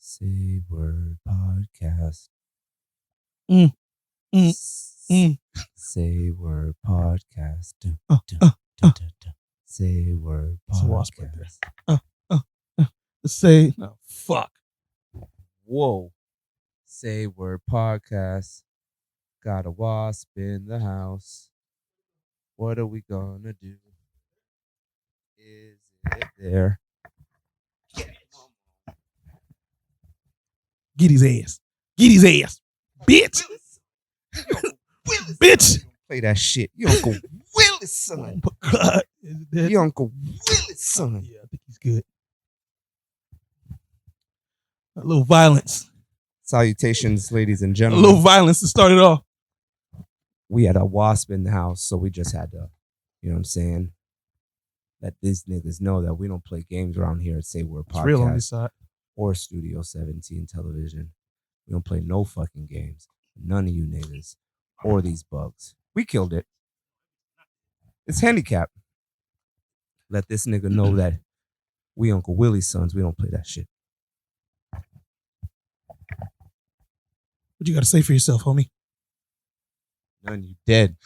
Say Word Podcast. Mm, mm. Say Word Podcast. Uh, uh, uh. Say Word It's a wasp right Podcast. Let's say, no, fuck. Whoa. Say Word Podcast. Got a wasp in the house. What are we gonna do? Is it there? Get his ass. Get his ass. Bitch. Bitch. Play that shit. You Uncle Willis, son. Oh my God. You Uncle Willis, son. Yeah, I think he's good. A little violence. Salutations, ladies and A gentlemen. little violence to start it off. We had a wasp in the house, so we just had to, you know what I'm saying, let these niggas know that we don't play games around here at Say Word It's real on this Podcast side. or Studio 17 television. We don't play no fucking games. None of you niggas or these bugs. We killed it. It's handicap. Let this nigga know that we Uncle Willie's sons. We don't play that shit. What you got to say for yourself, homie? None, you dead.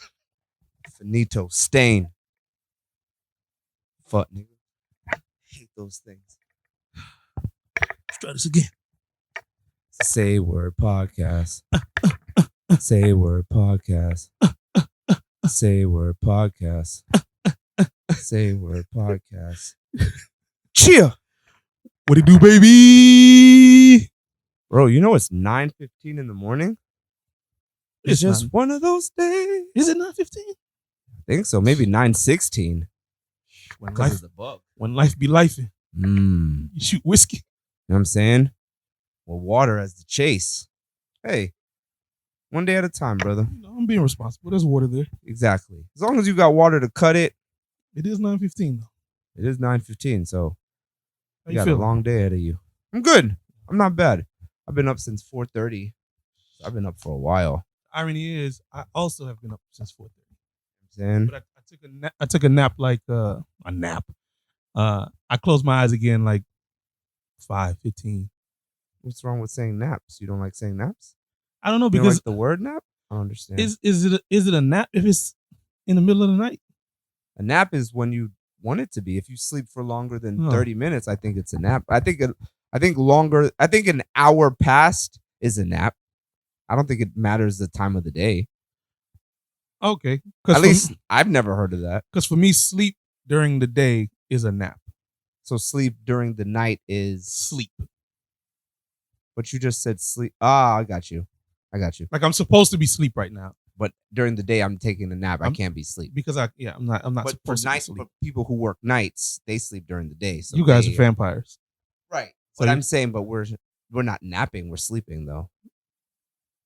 Finito, stain. Fuck, nigga. Hate those things. Let's try this again. Say Word Podcast. Say Word Podcast. Say Word Podcast. Say Word Podcast. Cheer! What it do, baby? Bro, you know it's 9:15 in the morning? It's just one of those days. Is it 9:15? I think so. Maybe 9:16. When Because life, of the bug. when life be lifing, You you shoot whiskey. know what I'm saying? Well, water as the chase. Hey, one day at a time, brother. You know, I'm being responsible. There's water there. Exactly. As long as you got water to cut it, It is 9:15 though. it is 9:15. So How you you got a feeling? long day ahead of you. I'm good. I'm not bad. I've been up since 4:30. I've been up for a while. Irony is, I also have been up since 4:30. Saying, But I took a nap. I took a nap like a nap. I closed my eyes again like 5:15. what's wrong with saying naps? You don't like saying naps? I don't know You don't because like the word nap? I don't understand. is it a nap if it's in the middle of the night? A nap is when you want it to be. If you sleep for longer than Oh. 30 minutes, I think it's a nap. I think longer. I think an hour past is a nap. I don't think it matters the time of the day. Okay, At least I've never heard of that. because for me, sleep during the day is a nap. So sleep during the night is Sleep. But you just said sleep. Ah, I got you. Like I'm supposed to be asleep right now But during the day, I'm taking a nap. I I'm- can't be sleep. because I'm not But for supposed to be night, asleep. but people who work nights, they sleep during the day. So You guys they- are vampires. right? So But you- I'm saying, but we're not napping. We're sleeping though.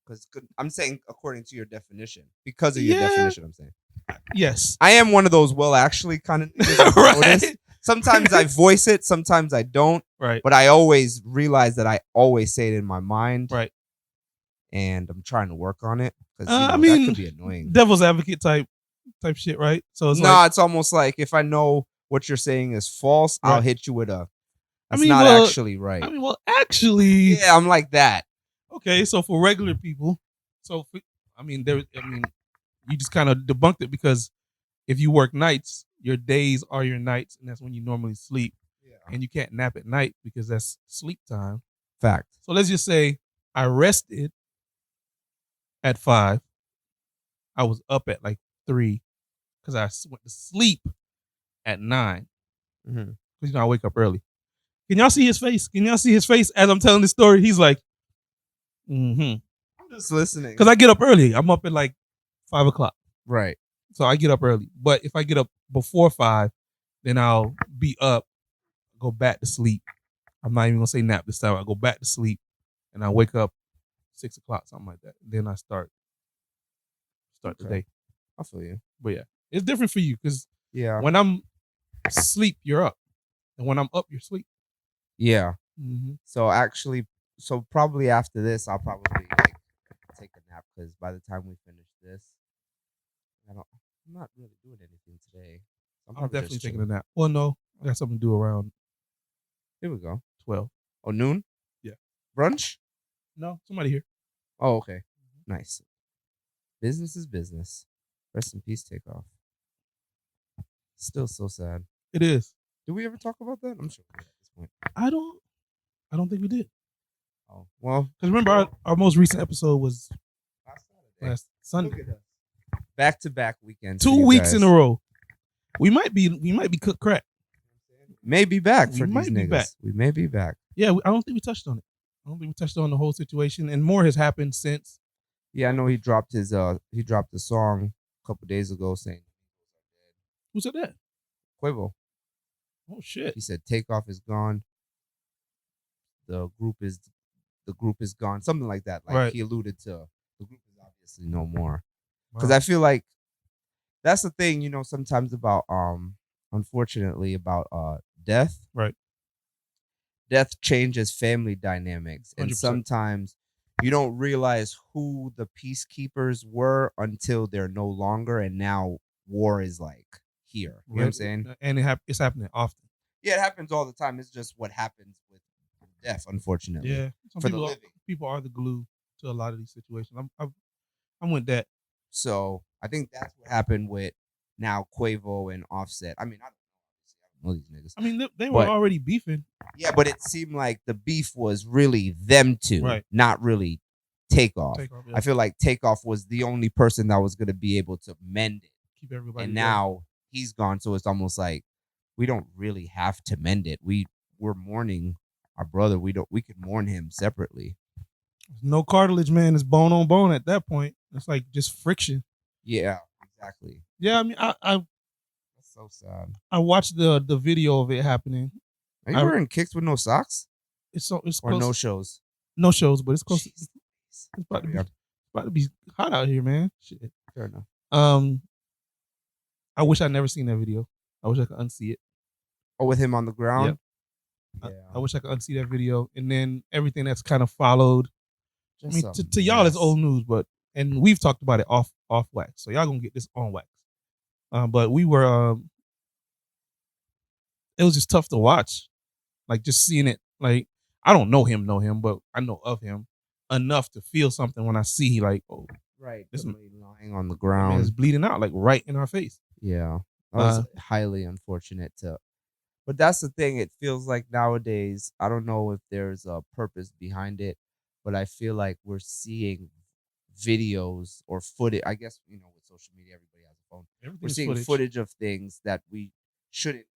Because I'm saying according to your definition, because of your Yeah. definition, I'm saying Yes. I am one of those well actually kind of Right. Sometimes I voice it, sometimes I don't, Right. but I always realize that I always say it in my mind, Right. and I'm trying to work on it because I that mean, could be annoying. Devil's advocate type shit, right? So it's It's almost like if I know what you're saying is false, I'll Right. hit you with a. That's mean, not well, actually right. actually, Yeah, I'm like that. okay. So for regular people, you just kind of debunked it because if you work nights, your days are your nights, and that's when you normally sleep, and you can't nap at night because that's sleep time. Fact. So let's just say I rested at 5. I was up at like 3 because I went to sleep at 9 Mm-hmm. because I wake up early. Can y'all see his face? Can y'all see his face as I'm telling this story? He's like, I'm just listening. because I get up early. I'm up at like 5 o'clock. Right. So I get up early. But if I get up before 5, then I'll be up, go back to sleep. I'm not even gonna say nap this time. I go back to sleep and I wake up 6 o'clock, something like that. Then I start the Okay. day. I feel you. But yeah, it's different for you because Yeah. when I'm asleep, you're up. And when I'm up, you're asleep. Yeah. Mm-hmm. So probably after this, I'll probably like take a nap because by the time we finish this, I'm not really doing anything today. So I'm probably definitely just taking a chilling. nap. Well, no, I got something to do around Here we go. 12. Oh, noon? Yeah. Brunch? No, somebody here. Oh, okay. Nice. Business is business. Rest in peace, Takeoff. Still so sad. It is. Did we ever talk about that? I'm sure we did at this point. I don't think we did. Oh, well. Because remember, our most recent episode was Last Saturday. last Sunday. Look at us. Back-to-back weekends. 2 weeks in a row. We might be cooked crack. May be back We for might these be niggas. back. We may be back. Yeah, I don't think we touched on it. I don't think we touched on the whole situation, and more has happened since. Yeah, I know he dropped a song a couple days ago saying Who said that? Quavo. Oh shit! He said Takeoff is gone. The group is gone. Something like that. Like Right. he alluded to the group is obviously no more. Because I feel like that's the thing, you know, sometimes about unfortunately about death. Right. Death changes family dynamics. And 100%. sometimes you don't realize who the peacekeepers were until they're no longer, and now war is like here. You know what I'm saying? And it's happening often. Yeah, it happens all the time. It's just what happens with death, unfortunately. Yeah, some For the people, living. people are the glue to a lot of these situations. I'm with that. So I think that's what happened with now Quavo and Offset. I mean, I don't know these niggas. I mean, they were But- already beefing. Yeah, but it seemed like the beef was really them two, Right. not really Takeoff. Takeoff, yeah. I feel like Takeoff was the only person that was going to be able to mend it. Keep everybody. And together. now he's gone, so it's almost like we don't really have to mend it. We're mourning our brother. We could mourn him separately. No cartilage, man. It's bone on bone at that point. It's like just friction. Yeah, exactly. Yeah, I mean, I That's so sad. watched the video of it happening. Are you wearing kicks with no socks It's or close. no shows? No shows, but it's close. Jeez. It's about to be, Yeah, about to be hot out here, man. Shit. fair enough. I wish I'd never seen that video. I wish I could unsee it. Oh, with him on the ground. I Yeah. wish I could unsee that video, and then everything that's kind of followed. I mean, Just a to y'all, it's mess. old news, and we've talked about it off wax, so y'all gonna get this on wax. But we were, it was just tough to watch, like just seeing it. Like I don't know him, but I know of him enough to feel something when I see like, oh, Right. This Somebody lying on the that man is ground. bleeding out like right in our face. Yeah. That was highly unfortunate but that's the thing. It feels like nowadays, I don't know if there's a purpose behind it, but I feel like we're seeing videos or footage. I guess, you know, with social media, everybody has a phone. We're Everything's seeing footage of things that we shouldn't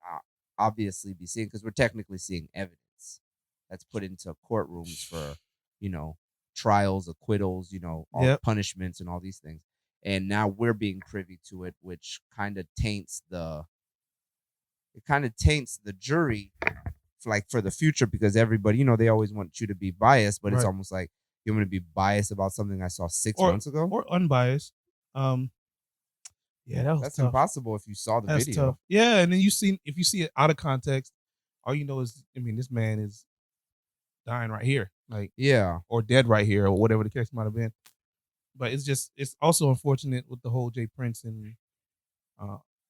obviously be seeing because we're technically seeing evidence that's put into courtrooms for, you know, trials, acquittals, you know, all Yep. punishments and all these things. And now we're being privy to it, which kind of taints the jury for the future, because everybody, you know, they always want you to be biased, but it's Right. almost like you want to be biased about something I saw 6 Or- months ago. or unbiased. Yeah, that was That's tough. impossible if you saw the That's video. tough. Yeah, and then if you see it out of context, all you know is, I mean, this man is dying right here, like, Yeah. or dead right here, or whatever the case might have been. But it's also unfortunate with the whole Jay Prince and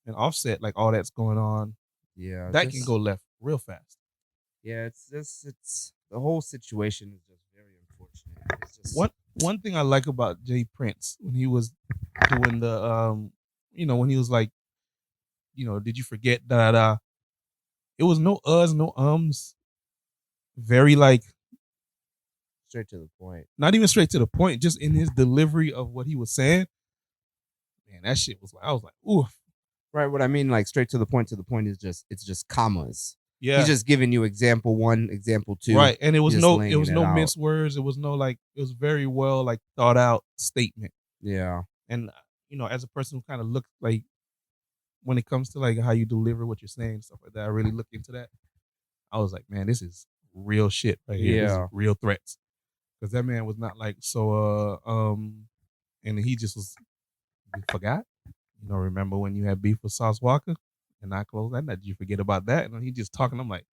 Offset, like all that's going on. Yeah. That can go left real fast. Yeah, it's the whole situation is just very unfortunate. It's just One thing I like about Jay Prince when he was doing the when he was like, did you forget da? It was no uhs, no ums. Very like straight to the point. not even straight to the point, just in his delivery of what he was saying. Man, that shit was like, I was like, ooh. Right, what I mean, like straight to the point is it's just commas. Yeah. He's just giving you example 1, example 2. Right. And it was just no laying it out. minced words. It was no like, it was very well like thought out statement. Yeah. And as a person who kind of looked like, when it comes to like how you deliver what you're saying and stuff like that, I really looked into that. I was like, man, this is real shit right here. This is Yeah. real threats. Because that man was not like and he just was, you forgot? Remember when you had beef with Sauce Walker and I closed that? Did you forget about that? And he just talking. I'm like,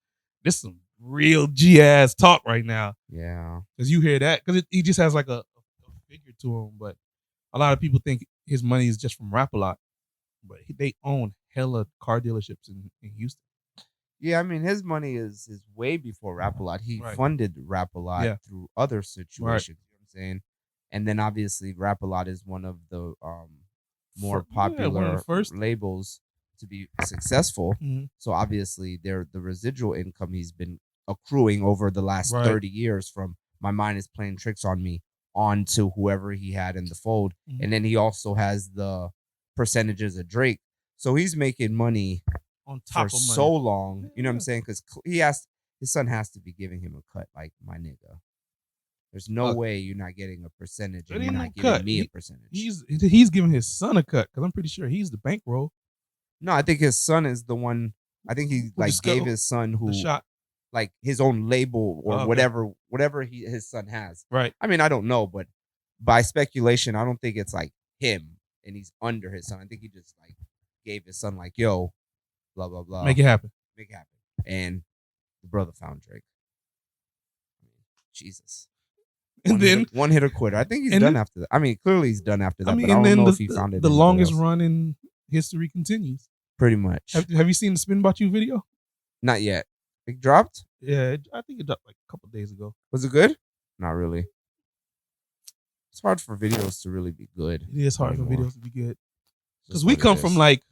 this is some real G ass talk right now. Yeah. Because you hear that, because he just has like a figure to him. But a lot of people think his money is just from Rap A Lot, but they own hella car dealerships in Houston. Yeah, I mean his money is way before Rap a Lot. He Right. funded Rap a Lot Yeah. through other situations. You know what I'm saying? And then obviously Rap a Lot is one of the more One of the popular first. labels to be successful. Mhm. So obviously the residual income he's been accruing over the last Right. 30 years from My Mind Is Playing Tricks on Me on to whoever he had in the fold. Mhm. And then he also has the percentages of Drake. So he's making money On for top of so money. long. You know what I'm Yeah. saying? Because his son has to be giving him a cut, like my nigga. There's no Look, way you're not getting a percentage it and you're ain't not no giving cut. me a percentage. He's giving his son a cut because I'm pretty sure he's the bankroll. No, I think his son is the one. I think he Who like just gave go- his son The who shot. like his own label or Oh, okay. whatever his son has. Right. I mean, I don't know, but by speculation, I don't think it's like him and he's under his son. I think he just like gave his son like, yo, blah blah blah, Make it happen. make it happen. And the brother found Drake. Jesus. And then One hitter quitter. I think he's and done then- after that. I mean, clearly he's done after that, I mean, but I and don't then know if he found it. the anybody longest else. run in history continues. Pretty much. Have you seen the Spin About You video? Not yet. It dropped? Yeah, I think it dropped like a couple days ago. Was it good? Not really. It's hard for videos to really be good. It is hard anymore. for videos to be good It's because just we what it come from is. like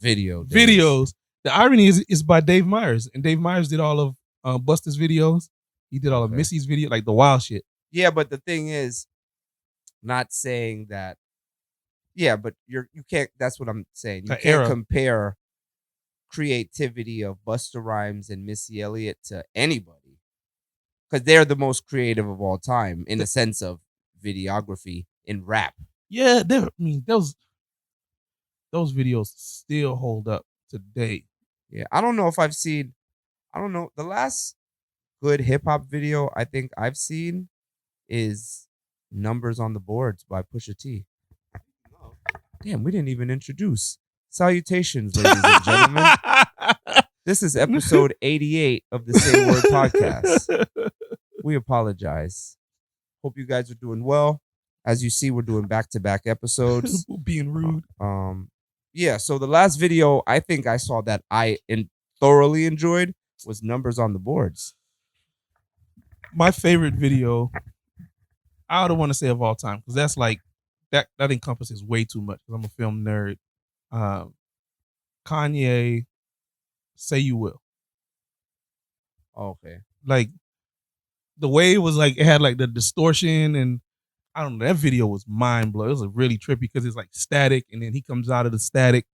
video days. videos. The irony is by Dave Myers, and Dave Myers did all of Busta's videos. He did all of Okay. Missy's video, like the wild shit. Yeah, but the thing is, not saying that. Yeah, but you can't. That's what I'm saying. You The can't era. compare creativity of Busta Rhymes and Missy Elliott to anybody, because they're the most creative of all time in the sense of videography in rap. Yeah, I mean those videos still hold up today. Yeah, I don't know if I've seen. I don't know. The last good hip hop video I think I've seen is "Numbers on the Boards" by Pusha T. Damn, we didn't even introduce. Salutations, ladies and gentlemen. This is episode 88 of the Say Word podcast. We apologize. Hope you guys are doing well. As you see, we're doing back-to-back episodes. Being rude. Yeah, so the last video I think I saw that I thoroughly enjoyed was "Numbers on the Boards." My favorite video, I don't want to say of all time, because that's like that encompasses way too much, because I'm a film nerd. Kanye, "Say You Will." Oh, okay. Like the way it was, like it had like the distortion, and I don't know, that video was mind blowing. It was really trippy because it's like static, and then he comes out of the static,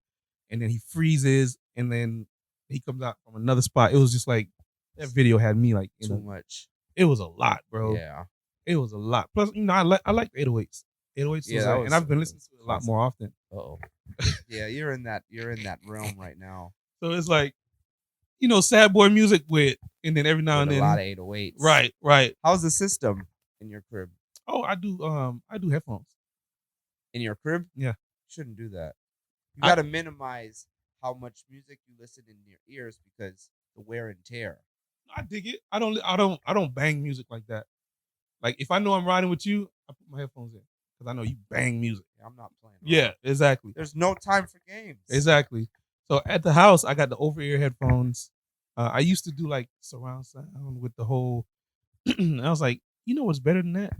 and then he freezes, and then he comes out from another spot. It was just like that video had me like Too much. It was a lot, bro. Yeah. It was a lot. Plus, I like the 808s. 808s, Yeah, was that like, was- and I've been listening to it a lot more often. Uh-oh. Yeah, you're in that realm right now. So it's like, sad boy music and then every now With and then a lot of 808s. Right. How's the system in your crib? Oh, I do headphones. In your crib? Yeah. Shouldn't do that. You I- got to minimize how much music you listen in your ears because the wear and tear. I dig it. I don't bang music like that. Like if I know I'm riding with you, I put my headphones in because I know you bang music. I'm not playing. Yeah, exactly. There's no time for games. Exactly. So at the house, I got the over-ear headphones. I used to do like surround sound with the whole. I was like, what's better than that?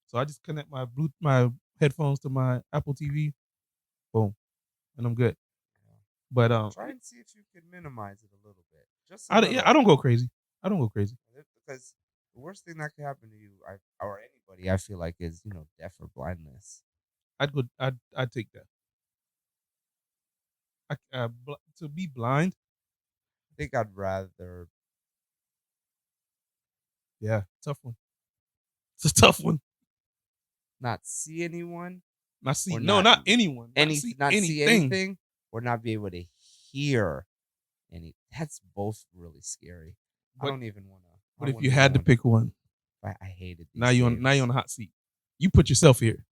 So I just connect my headphones to my Apple TV, boom, and I'm good. But Try and see if you can minimize it a little bit. Just I don't go crazy. I don't go crazy. Because the worst thing that could happen to you or anybody, I feel like, is deaf or blindness. I'd take that. To be blind. I think I'd rather. Yeah, tough one. It's a tough one. Not see anyone. Not see. Or No, not- not anyone. Not see anything, or not be able to hear any. That's both really scary. I But- don't even want to. But if you had to pick one, I hated these now you on games. the hot seat. You put yourself here.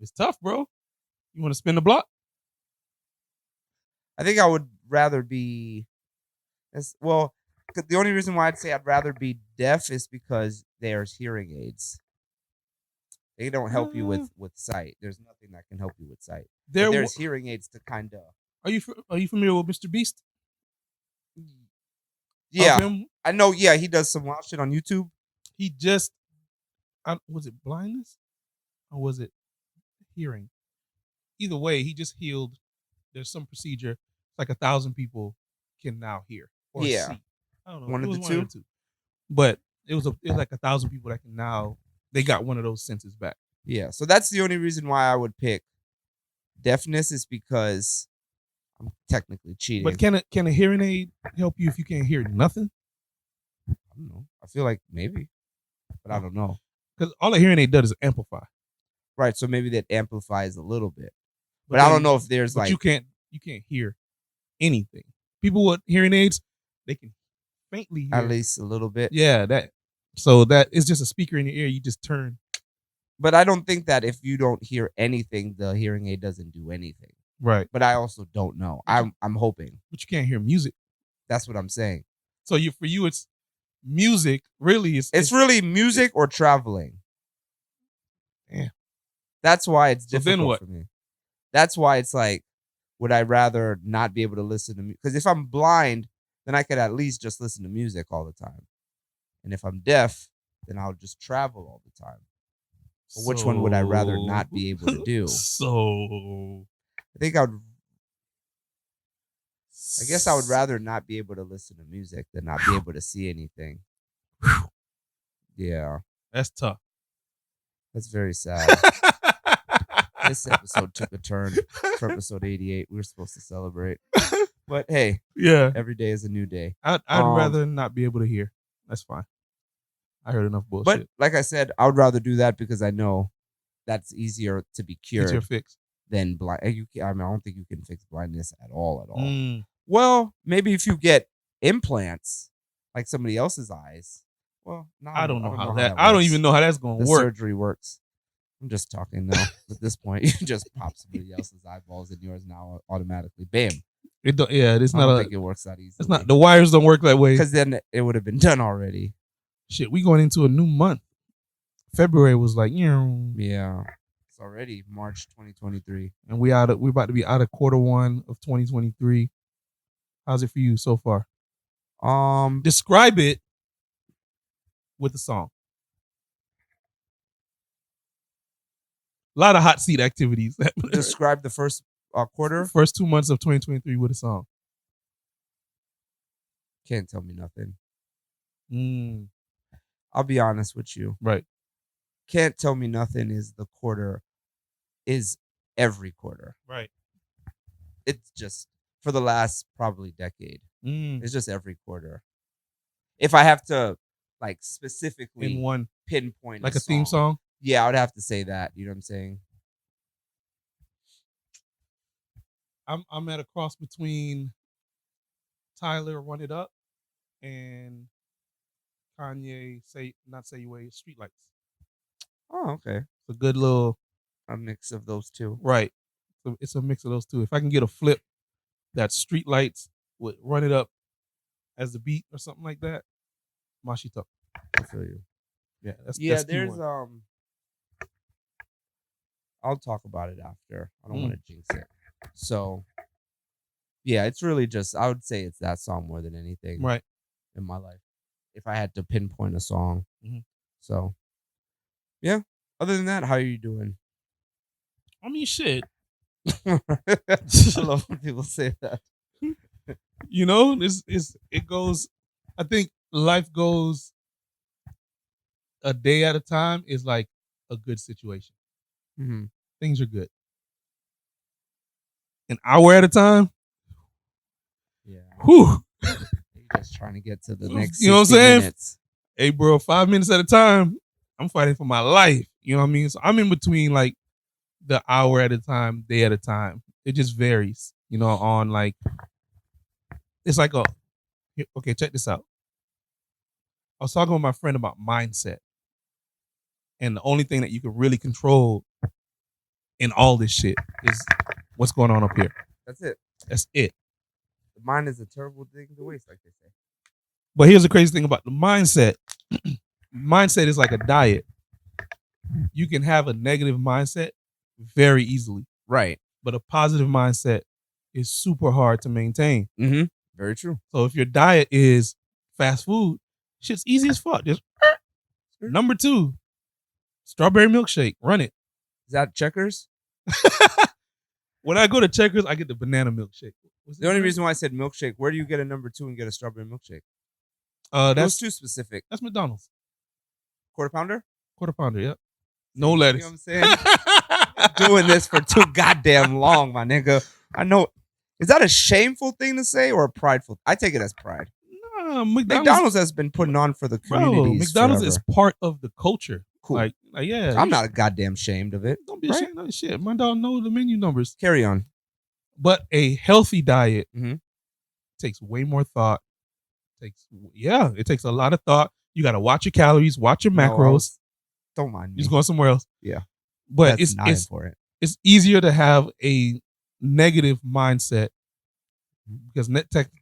It's tough, bro. You want to spin the block? I think I would rather be. Well, 'cause the only reason why I'd say I'd rather be deaf is because there's hearing aids. They don't help you with sight. There's nothing that can help you with sight. There, But there's hearing aids to kind of. are you familiar with Mr. Beast? Yeah, Of him? I know. Yeah, he does some wild shit on YouTube. He just was it blindness or was it hearing? Either way, he just healed. There's some procedure. It's like 1,000 people can now hear or Yeah. see. I don't know. One It of was the one of the two. But it was like 1,000 people that can now. They got one of those senses back. Yeah, so that's the only reason why I would pick deafness is because I'm technically cheating. But can a hearing aid help you if you can't hear nothing? I don't know. I feel like maybe, but I don't know. Because all a hearing aid does is amplify. Right, so maybe that amplifies a little bit, but I don't know if there's But like you can't hear anything. People with hearing aids, they can faintly hear. at least a little bit. Yeah, so that is just a speaker in your ear. You just turn. But I don't think that if you don't hear anything, the hearing aid doesn't do anything. Right. But I also don't know. I'm hoping. But you can't hear music. That's what I'm saying. So for you, it's music. Really, it's really music or traveling. Yeah. That's why it's So difficult then what? for me. That's why it's like, would I rather not be able to listen to music? Because if I'm blind, then I could at least just listen to music all the time. And if I'm deaf, then I'll just travel all the time. But which one would I rather not be able to do? So I think I guess I would rather not be able to listen to music than not be able to see anything. Yeah. That's tough. That's very sad. This episode took a turn for episode 88. We were supposed to celebrate. But hey, yeah, every day is a new day. I'd rather not be able to hear. That's fine. I heard enough bullshit. But like I said, I would rather do that because I know that's easier to be cured Easier fix. than blind. I don't think you can fix blindness at all. Mm. Well, maybe if you get implants like somebody else's eyes. Well, no, I don't know how that. works. I don't even know how that's going The to work. surgery works. I'm just talking now. At this point, you just pop somebody else's eyeballs in yours now automatically. Bam. It don't, yeah, it's I not don't a. think it works that easy. It's not. The wires don't work that way. Because then it would have been done already. Shit, we going into a new month. February was like, Yeah. It's already March 2023. And we're about to be out of Q1 of 2023. How's it for you so far? Describe it with a song. A lot of hot seat activities. Describe the first quarter. First 2 months of 2023 with a song. Can't tell me nothing. Mm. I'll be honest with you. Right. Can't tell me nothing is the quarter, is every quarter. Right. It's just for the last probably decade. Mm. It's just every quarter. If I have to like specifically In one pinpoint like a theme song. Yeah, I would have to say that. You know what I'm saying? I'm at a cross between Tyler Run It Up and Kanye Say Your Way Streetlights. Oh, okay. It's a good little mix of those two. Right. So it's a mix of those two. If I can get a flip that Streetlights would Run It Up as the beat or something like that, Mashito. I feel you. Yeah, that's there's I'll talk about it after. I don't want to jinx it. So yeah, it's really just I would say it's that song more than anything right in my life. If I had to pinpoint a song. Mm-hmm. So yeah. Other than that, how are you doing? I mean shit. I love when people say that. You know, it goes I think life goes a day at a time is like a good situation. Mm-hmm. Things are good. An hour at a time. Yeah. Whew. You're just trying to get to the next. You know what I'm saying? Minutes. Hey, bro, 5 minutes at a time. I'm fighting for my life. You know what I mean? So I'm in between like the hour at a time, day at a time. It just varies. You know, on like it's like okay, check this out. I was talking with my friend about mindset. And the only thing that you can really control in all this shit is what's going on up here. That's it. That's it. The mind is a terrible thing to waste, like they say. But here's the crazy thing about the mindset. Mindset is like a diet. you can have a negative mindset very easily, Right. but a positive mindset is super hard to maintain. Mm-hmm. Very true. So if your diet is fast food, shit's easy as fuck. Just number 2, strawberry milkshake. Run it. Is that Checkers? When I go to Checkers, I get the banana milkshake. The only reason why I said milkshake, where do you get a number 2 and get a strawberry milkshake? that's That's too specific. that's McDonald's Quarter pounder? quarter pounder. Yep. No You lettuce. know what I'm saying? Doing this for too goddamn long, my nigga. I know. Is that a shameful thing to say or a prideful? I take it as pride. Nah, McDonald's has been putting on for the communities. McDonald's forever. is part of the culture. Cool. Like yeah. I'm not goddamn ashamed of it. Don't be right? ashamed of shit. My dog knows the menu numbers. Carry on. But a healthy diet Mhm. takes way more thought. It takes a lot of thought. You got to watch your calories, watch your macros. Don't mind me. He's going somewhere else. Yeah. But That's not important. it's easier to have a negative mindset because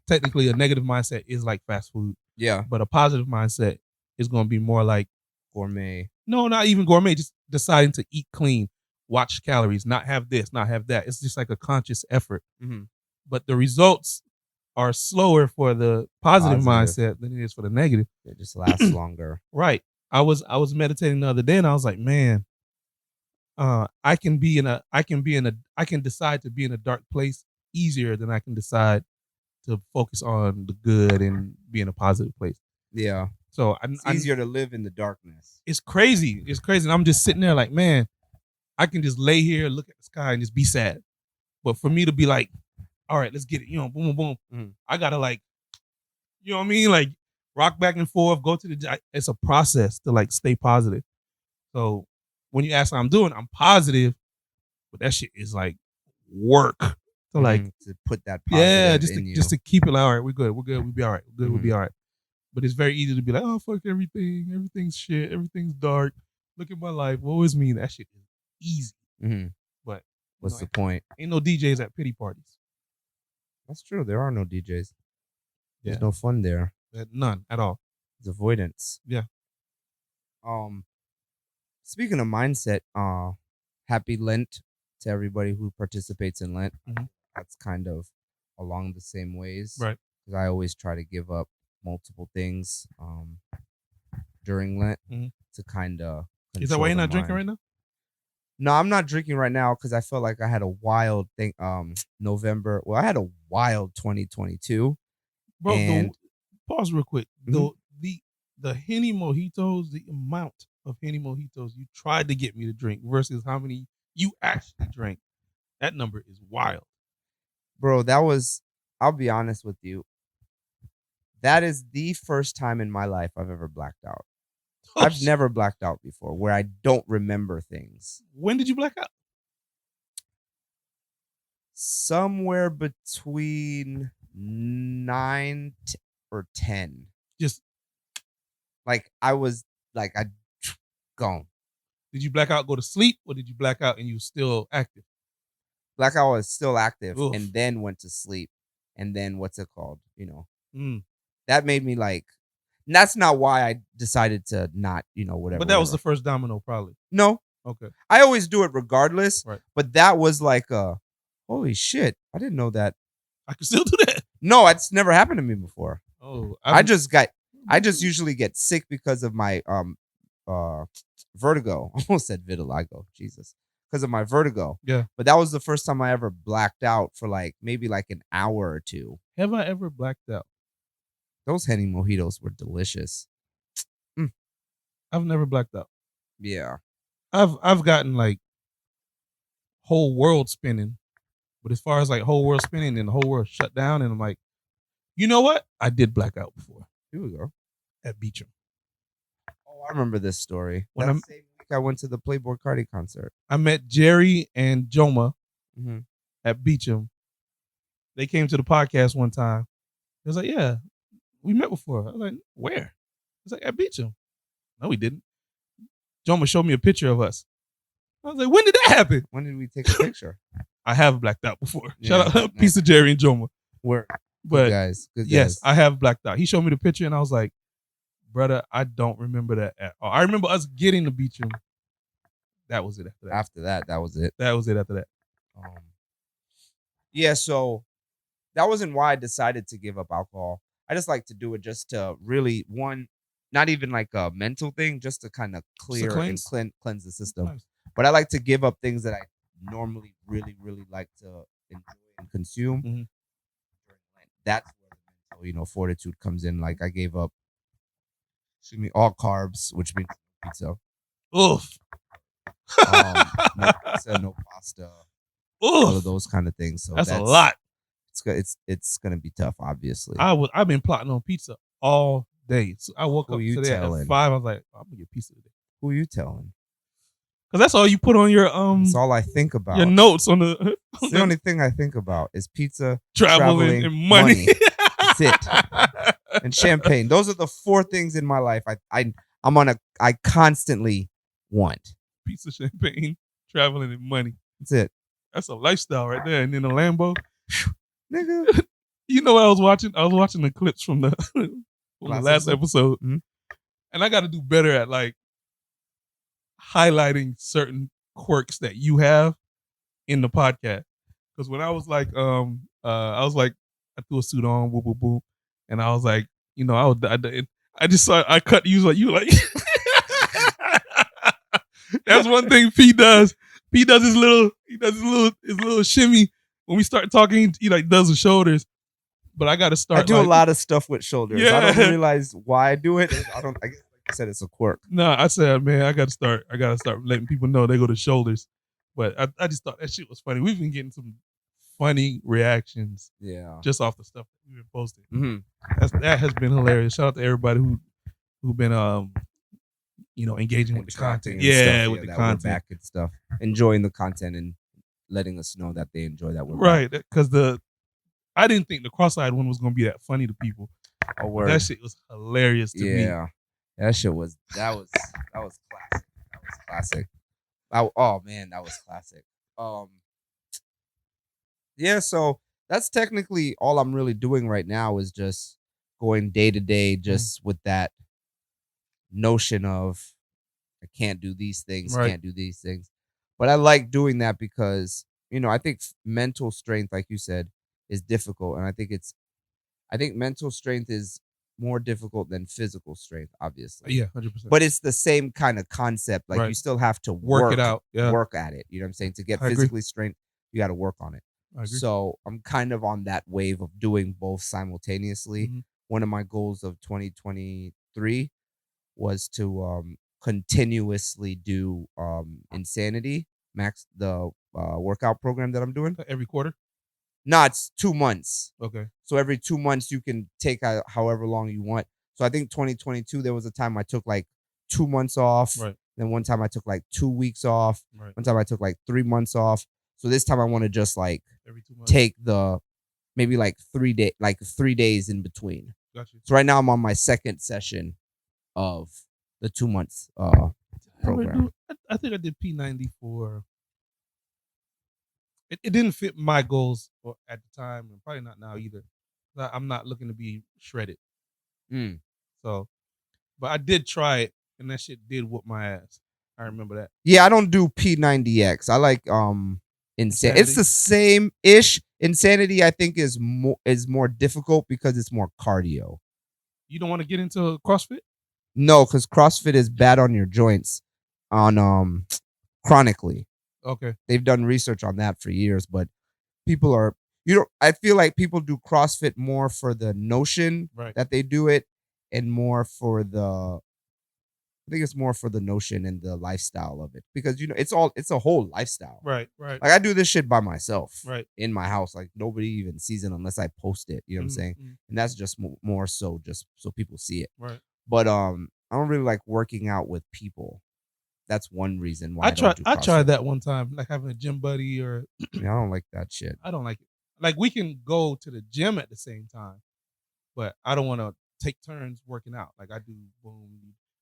technically a negative mindset is like fast food, Yeah. but a positive mindset is going to be more like Gourmet. no, not even gourmet, just deciding to eat clean, watch calories, not have this, not have that. It's just like a conscious effort. Mhm. But the results are slower for the positive Positive. mindset than it is for the negative. It just lasts longer. Right. I was meditating the other day and I was like, man, I can decide to be in a dark place easier than I can decide to focus on the good and be in a positive place. Yeah. So It's easier to live in the darkness. it's crazy. It's crazy. And I'm just sitting there like, man, I can just lay here, look at the sky, and just be sad. But for me to be like, all right, let's get it, boom, boom, boom. Mhm. I gotta like, you know what I mean? Like rock back and forth, go to the. It's a process to like stay positive. So when you ask how I'm doing, I'm positive, but that shit is like work to like, to put that positive just in you. to keep it like, all right, we're good, we'll be all right, we'll be Mhm. all right. But it's very easy to be like, oh fuck everything, everything's shit, everything's dark. Look at my life. What was me? That shit is easy. Mhm. But What's the point? ain't no DJs at pity parties. That's true. There are no DJs. There's Yeah. no fun there. None at all. It's avoidance. Yeah. Speaking of mindset, happy Lent to everybody who participates in Lent. Mhm. That's kind of along the same ways. Right. Because I always try to give up multiple things during Lent Mhm. to kind of. Is that why you're not drinking right now? No, I'm not drinking right now because I felt like I had a wild thing. November. Well, I had a wild 2022. Bro, And- pause real quick. Mhm. The Henny Mojitos, the amount of Henny Mojitos you tried to get me to drink versus how many you actually drank, that number is wild. Bro, I'll be honest with you. That is the first time in my life I've ever blacked out. I've never blacked out before where I don't remember things. When did you black out? Somewhere between 9 or 10. Just Like I was like I gone. did you black out, go to sleep, or did you black out and you still active? Like I was still active Oof. and then went to sleep. And then what's it called? Mm. That made me like, and that's not why I decided to not, whatever. But that was the whatever. first domino, probably. No, Okay. I always do it regardless. Right. But that was like holy shit. I didn't know that. I can still do that. No, it's never happened to me before. Oh, I just usually get sick because of my vertigo. I almost said vitiligo. Jesus. Because of my vertigo. Yeah. But that was the first time I ever blacked out for maybe an hour or two. Have I ever blacked out? Those Henny Mojitos were delicious. I've never blacked out. Yeah. I've gotten like whole world spinning, but as far as like whole world spinning and the whole world shut down, and I'm like, you know what? I did black out before Here we go. at Beecham. Oh, I remember this story. When That I'm- same week I went to the Playboy Cardi concert. I met Jerry and Joma Mm-hmm. at Beecham. They came to the podcast one time. It was like, yeah, we met before. I was like, where? I was like, at Beecham. No, we didn't. Joma showed me a picture of us. I was like, when did that happen? When did we take a picture? I have blacked out before. Yeah, Shout out, piece of Jerry and Joma. We're But good guys. Good yes, guys. I have blacked out. He showed me the picture and I was like, brother, I don't remember that at all. I remember us getting to Beecham That was it after that. After that, that was it. That was it after that. Yeah, so that wasn't why I decided to give up alcohol. I just like to do it just to really not even like a mental thing, just to kind of clear and cleanse the system. Nice. But I like to give up things that I normally really, really like to enjoy and consume. Mhm. That's where the mental, fortitude comes in. Like I gave up, all carbs, which means pizza. Oof. No pizza, no pasta, all of those kind of things. So that's a lot. It's gonna be tough, obviously. I've been plotting on pizza all day. So I woke Who up you today telling? at 5. I was like, I'm gonna get pizza today. Who you telling? Because that's all you put on your That's all I think about. your notes on the. It's the only thing I think about is pizza, traveling and money. That's it. And champagne. Those are the 4 things in my life I constantly want. Pizza, champagne, traveling, and money. That's it. That's a lifestyle right there. And then the Lambo. Nigga. You know what I was watching? I was watching the clips from the last episode. Mm-hmm. And I got to do better at like highlighting certain quirks that you have in the podcast. Because when I was like, I threw a suit on, whoop, whoop, whoop. And I was like, I just saw, I cut you like, that's one thing P does. P does his little shimmy. When we start talking, he like does the shoulders. But I got to start. I do a lot of stuff with shoulders. Yeah. I don't realize why I do it. I guess like I said, it's a quirk. No, I said, man, I got to start letting people know they go to shoulders. But I just thought that shit was funny. We've been getting some funny reactions. Yeah. Just off the stuff that we've been posting. Mm-hmm. That has been hilarious. Shout out to everybody who've been engaging with the content. Yeah, with the content. We're back and stuff. Enjoying the content and letting us know that they enjoy that. Right. Because I didn't think the cross-eyed one was gonna be that funny to people. That shit was hilarious to me. Yeah. That shit was that was classic. That was classic. Oh man, that was classic. Yeah, so that's technically all I'm really doing right now is just going day to day, just with that notion of I can't do these things, can't do these things. But I like doing that because, I think mental strength, like you said, is difficult. And I think mental strength is more difficult than physical strength, obviously. Yeah, 100%. But it's the same kind of concept. Like you still have to work it out, work at it. You know what I'm saying? To get physically strength, you got to work on it. I agree. So I'm kind of on that wave of doing both simultaneously. Mhm. One of my goals of 2023 was to continuously do Insanity Max, the workout program that I'm doing. Every quarter? No, it's 2 months. Okay. So every 2 months you can take however long you want. So I think 2022 there was a time I took like 2 months off. Right. Then one time I took like 2 weeks off. Right. One time I took like 3 months off. So this time I want to just like every 2 months. take maybe like 3 days in between. Got you. So right now I'm on my second session of the 2 months program. I think I did P90 for. It didn't fit my goals at the time, and probably not now either. I'm not looking to be shredded. So, but I did try it, and that shit did whoop my ass. I remember that. Yeah, I don't do P90X. I like Insanity. It's the same ish. Insanity, I think, is more difficult because it's more cardio. You don't want to get into CrossFit? No, because CrossFit is bad on your joints, on chronically. Okay. They've done research on that for years, but people are I feel like people do CrossFit more for the notion that they do it, and more for I think it's more for the notion and the lifestyle of it, because it's a whole lifestyle. Right. Like I do this shit by myself, in my house. Like nobody even sees it unless I post it. You know what I'm saying? And that's just more so just so people see it. Right. But I don't really like working out with people. That's one reason why I tried that one time, like having a gym buddy or. Yeah, I don't like that shit. I don't like it. Like we can go to the gym at the same time, but I don't want to take turns working out. Like I do, boom,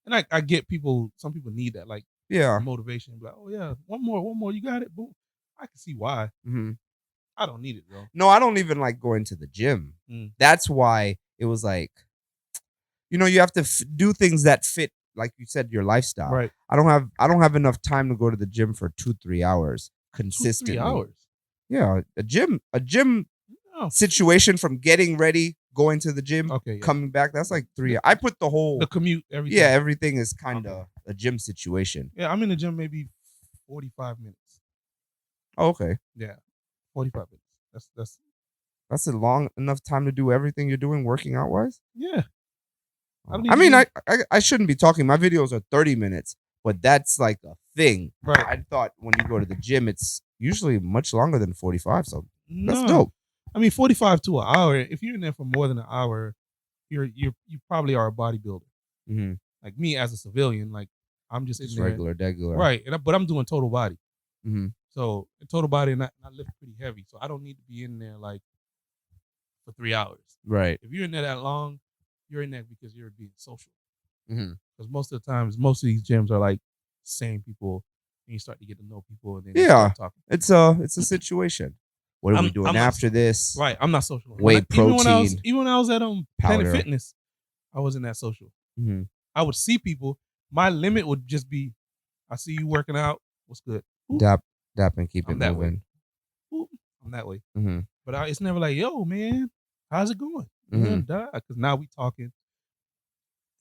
and I get people. Some people need that, like motivation. Like, oh yeah, one more, you got it, boom. I can see why. Mm-hmm. I don't need it though. No, I don't even like going to the gym. That's why it was like, you have to do things that fit like you said, your lifestyle. Right. I don't have enough time to go to the gym for 2-3 hours 2-3 consistently. hours. Yeah, a gym Oh, situation from getting ready, going to the gym, okay. Yeah. coming back. That's like 3 hours. I put the whole The commute, everything. yeah, everything is kind of a gym situation. Yeah, I'm in the gym maybe 45 minutes. Oh, okay. Yeah, 45 minutes. That's a long enough time to do everything you're doing working out wise. Yeah. I mean, I shouldn't be talking. My videos are 30 minutes, but that's like a thing. Right. I thought when you go to the gym, it's usually much longer than 45. So that's No. dope. I mean, 45 to an hour. If you're in there for more than an hour, you probably are a bodybuilder. Mm-hmm. Like me as a civilian, like I'm just in there. Regular. Right. But I'm doing total body. Mm-hmm. So total body, and I lift pretty heavy. So I don't need to be in there like for 3 hours. Right. If you're in there that long, you're in there because you're being social. Mm-hmm. Because most of the times, most of these gyms are like same people, and you start to get to know people, and then Yeah. you start talking. It's a situation. What are we doing after this? Right, I'm not social. Whey protein. Even when I was at Planet powder. Fitness, I wasn't that social. Mm-hmm. I would see people. My limit would just be, I see you working out. What's good? Oop, Dap and keep I'm it that moving. oop, I'm that way. Mm-hmm. But it's never like, yo, man, how's it going? Mhm. Because now we talking,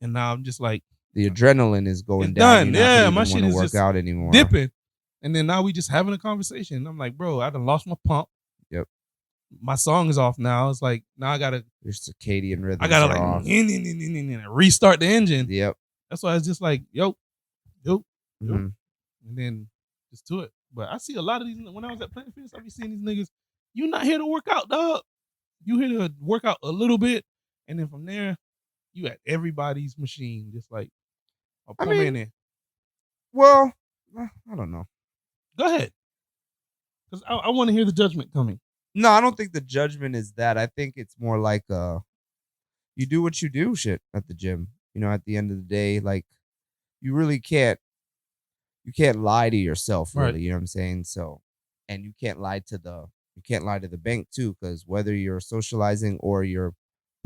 and now I'm just like The adrenaline is going it's down. done. You're not Yeah, gonna my even shit wanna is work just out anymore. dipping, and then now we just having a conversation. I'm like, bro, I done lost my pump. Yep. My song is off now. It's like now I gotta Your circadian rhythms I gotta are like off. restart the engine. Yep. That's why it's just like yo, Mhm. and then just do it. But I see a lot of these when I was at Planet Fitness. I be seeing these niggas. You not here to work out, dog. You here to work out a little bit, and then from there, you at everybody's machine, just like I'll I pull me mean- in there. Well, I don't know. Go ahead, because I want to hear the judgment coming. No, I don't think the judgment is that. I think it's more like you do what you do shit at the gym. You know, at the end of the day, like you really can't lie to yourself, really. Right. You know what I'm saying? So, and you can't lie to the bank too, because whether you're socializing or you're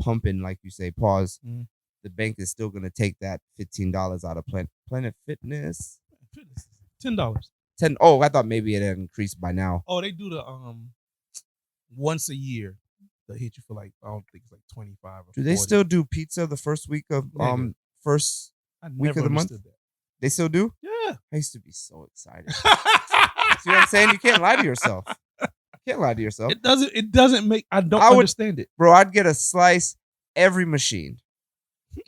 pumping, like you say, pause, Mhm. the bank is still gonna take that $15 out of Planet Fitness. $10. Oh, I thought maybe it had increased by now. Oh, they do the once a year. They hit you for like I don't think it's like 25 or Do they 40. still do pizza the first week of Nigga. first I week never of the month? understood They still do? that. I used to be so excited. See what I'm saying? You can't lie to yourself. You can't lie to yourself. It doesn't make I don't I would- understand it. Bro, I'd get a slice every machine.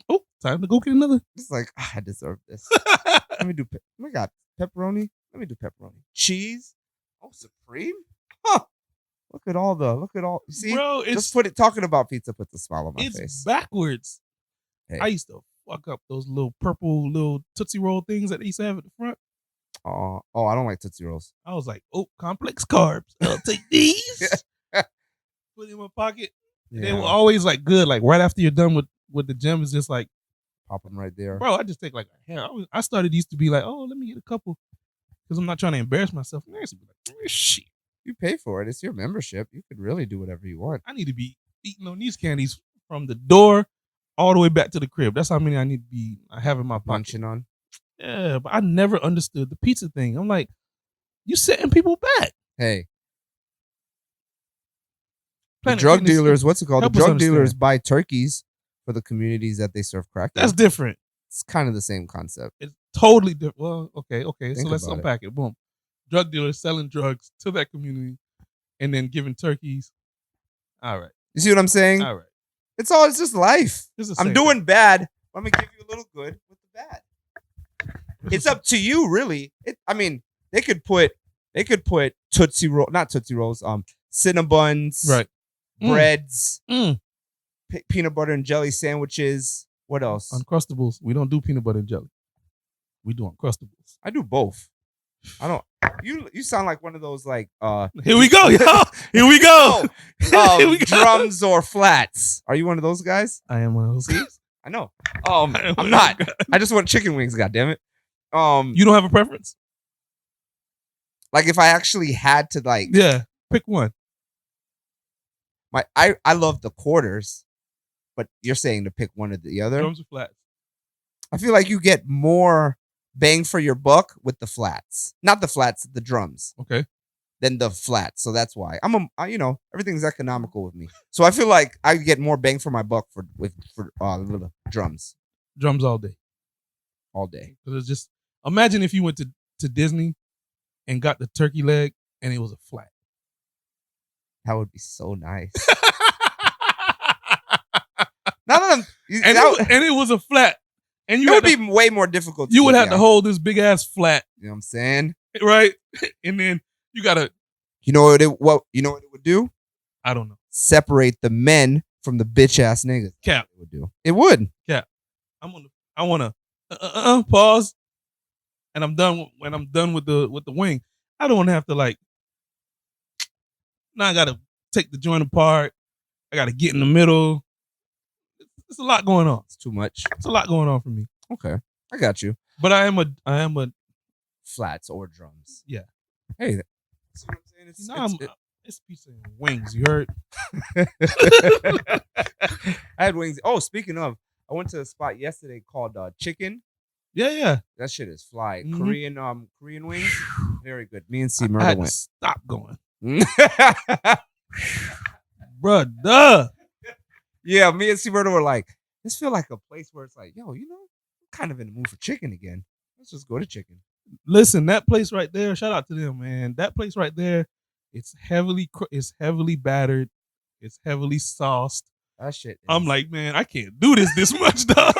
Oh, time to go get another. It's like, I deserve this. Let me do oh my God, pepperoni. Let me do pepperoni. Cheese. Oh, Supreme? Huh. Look at all. You see? Bro, Just talking about pizza puts a smile on my it's face. backwards. Hey. I used to fuck up those little purple little Tootsie Roll things that they used to have at the front. Oh, I don't like Tootsie Rolls. I was like, oh, complex carbs. I'll take these. Put it in my pocket. And they were always like good. Like right after you're done with the gym, it's just like, Pop them right there. bro, I just take like a hair. I started used to be like, oh, let me get a couple because I'm not trying to embarrass myself. And I used to be like, shit, You pay for it. It's your membership. You could really do whatever you want. I need to be eating on these candies from the door all the way back to the crib. That's how many I need to be. I have in my pocket. Munching on. Yeah, but I never understood the pizza thing. I'm like, you setting people back. Hey, the Planet drug Fitness, dealers, what's it called? The help us drug dealers understand. buy turkeys for the communities that they serve crack in. That's different. It's kind of the same concept. It's totally different. Well, okay. So Think let's about it. unpack it. Boom. Drug dealers selling drugs to that community and then giving turkeys. All right. You see what I'm saying? All right. It's just life. It's the I'm same doing thing. bad. I'm gonna give you a little good with the bad. It's the up to you, really. They could put Tootsie Roll, not Tootsie Rolls, Cinnabuns, Right. breads, Mm. peanut butter and jelly sandwiches. What else? Uncrustables. We don't do peanut butter and jelly. We do Uncrustables. I do both. I don't. You sound like one of those like Here we go, yo. Here we go. Here we go. drums or flats. Are you one of those guys? I am one of those guys. I know. I'm not. I just want chicken wings. God damn it. You don't have a preference? Like if I actually had to like Yeah. Pick one. I love the quarters, but you're saying to pick one or the other. Drums or flats? I feel like you get more bang for your buck with the flats, not the flats, the drums, Okay. than the flats. So that's why everything's economical with me. So I feel like I get more bang for my buck for drums Drums all day. all day. Because it's just imagine if you went to Disney and got the turkey leg and it was a flat. That would be so nice. None of them, and it was a flat. And it would be way more difficult. You would have to hold this big ass flat, You know what I'm saying? right? And then you gotta. You know what it would do? I don't know. Separate the men from the bitch ass niggas. Cap. It would do. It would. I wanna pause, and I'm done. When I'm done with the wing, I don't want to have to like. Now I gotta take the joint apart. I gotta get in the middle. It's a lot going on. It's too much. It's a lot going on for me. Okay, I got you. But I am a Flats or drums. Yeah. Hey, see what I'm saying? It's pizza and wings. You heard? I had wings. Oh, speaking of, I went to a spot yesterday called Chicken. Yeah. That shit is fly. Mhm. Korean wings, very good. Me and C I Murder had to went. stop going, bruh. Duh. Yeah, me and C Murder were like, this feel like a place where it's like, yo, I'm kind of in the mood for chicken again. Let's just go to Chicken. Listen, that place right there. Shout out to them, man. That place right there. It's heavily battered. It's heavily sauced. That shit. I'm like, man, I can't do this much, dog.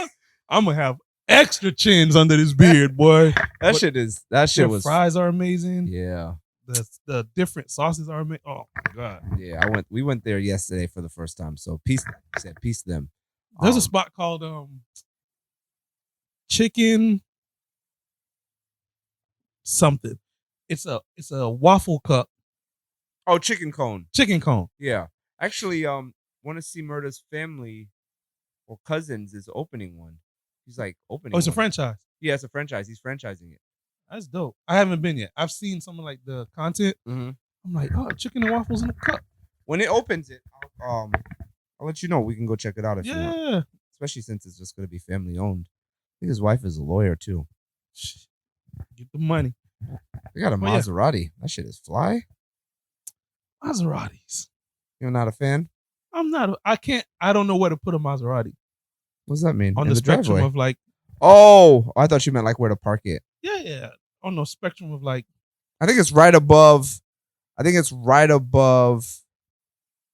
I'm gonna have extra chins under this beard, boy. That shit was fries are amazing. Yeah. The different sauces are amazing. Oh my god. Yeah, we went there yesterday for the first time. So peace to them. There's a spot called Chicken something. It's a waffle cup. Oh, Chicken Cone. Chicken cone. Yeah. Actually, want to see Murder's family or cousins is opening one. He's like opening. Oh, it's a one. franchise. Yeah, it's a franchise. He's franchising it. That's dope. I haven't been yet. I've seen some of like the content. Mm-hmm. I'm like, oh, chicken and waffles in a cup. When it opens it, I'll let you know. We can go check it out if you want. Yeah. Especially since it's just going to be family owned. I think his wife is a lawyer too. Get the money. They got a Maserati. That shit is fly. Maseratis. You're not a fan? I don't know where to put a Maserati. What does that mean? On In the spectrum driveway? of like. Oh, I thought you meant like where to park it. Yeah. On the spectrum of like. I think it's right above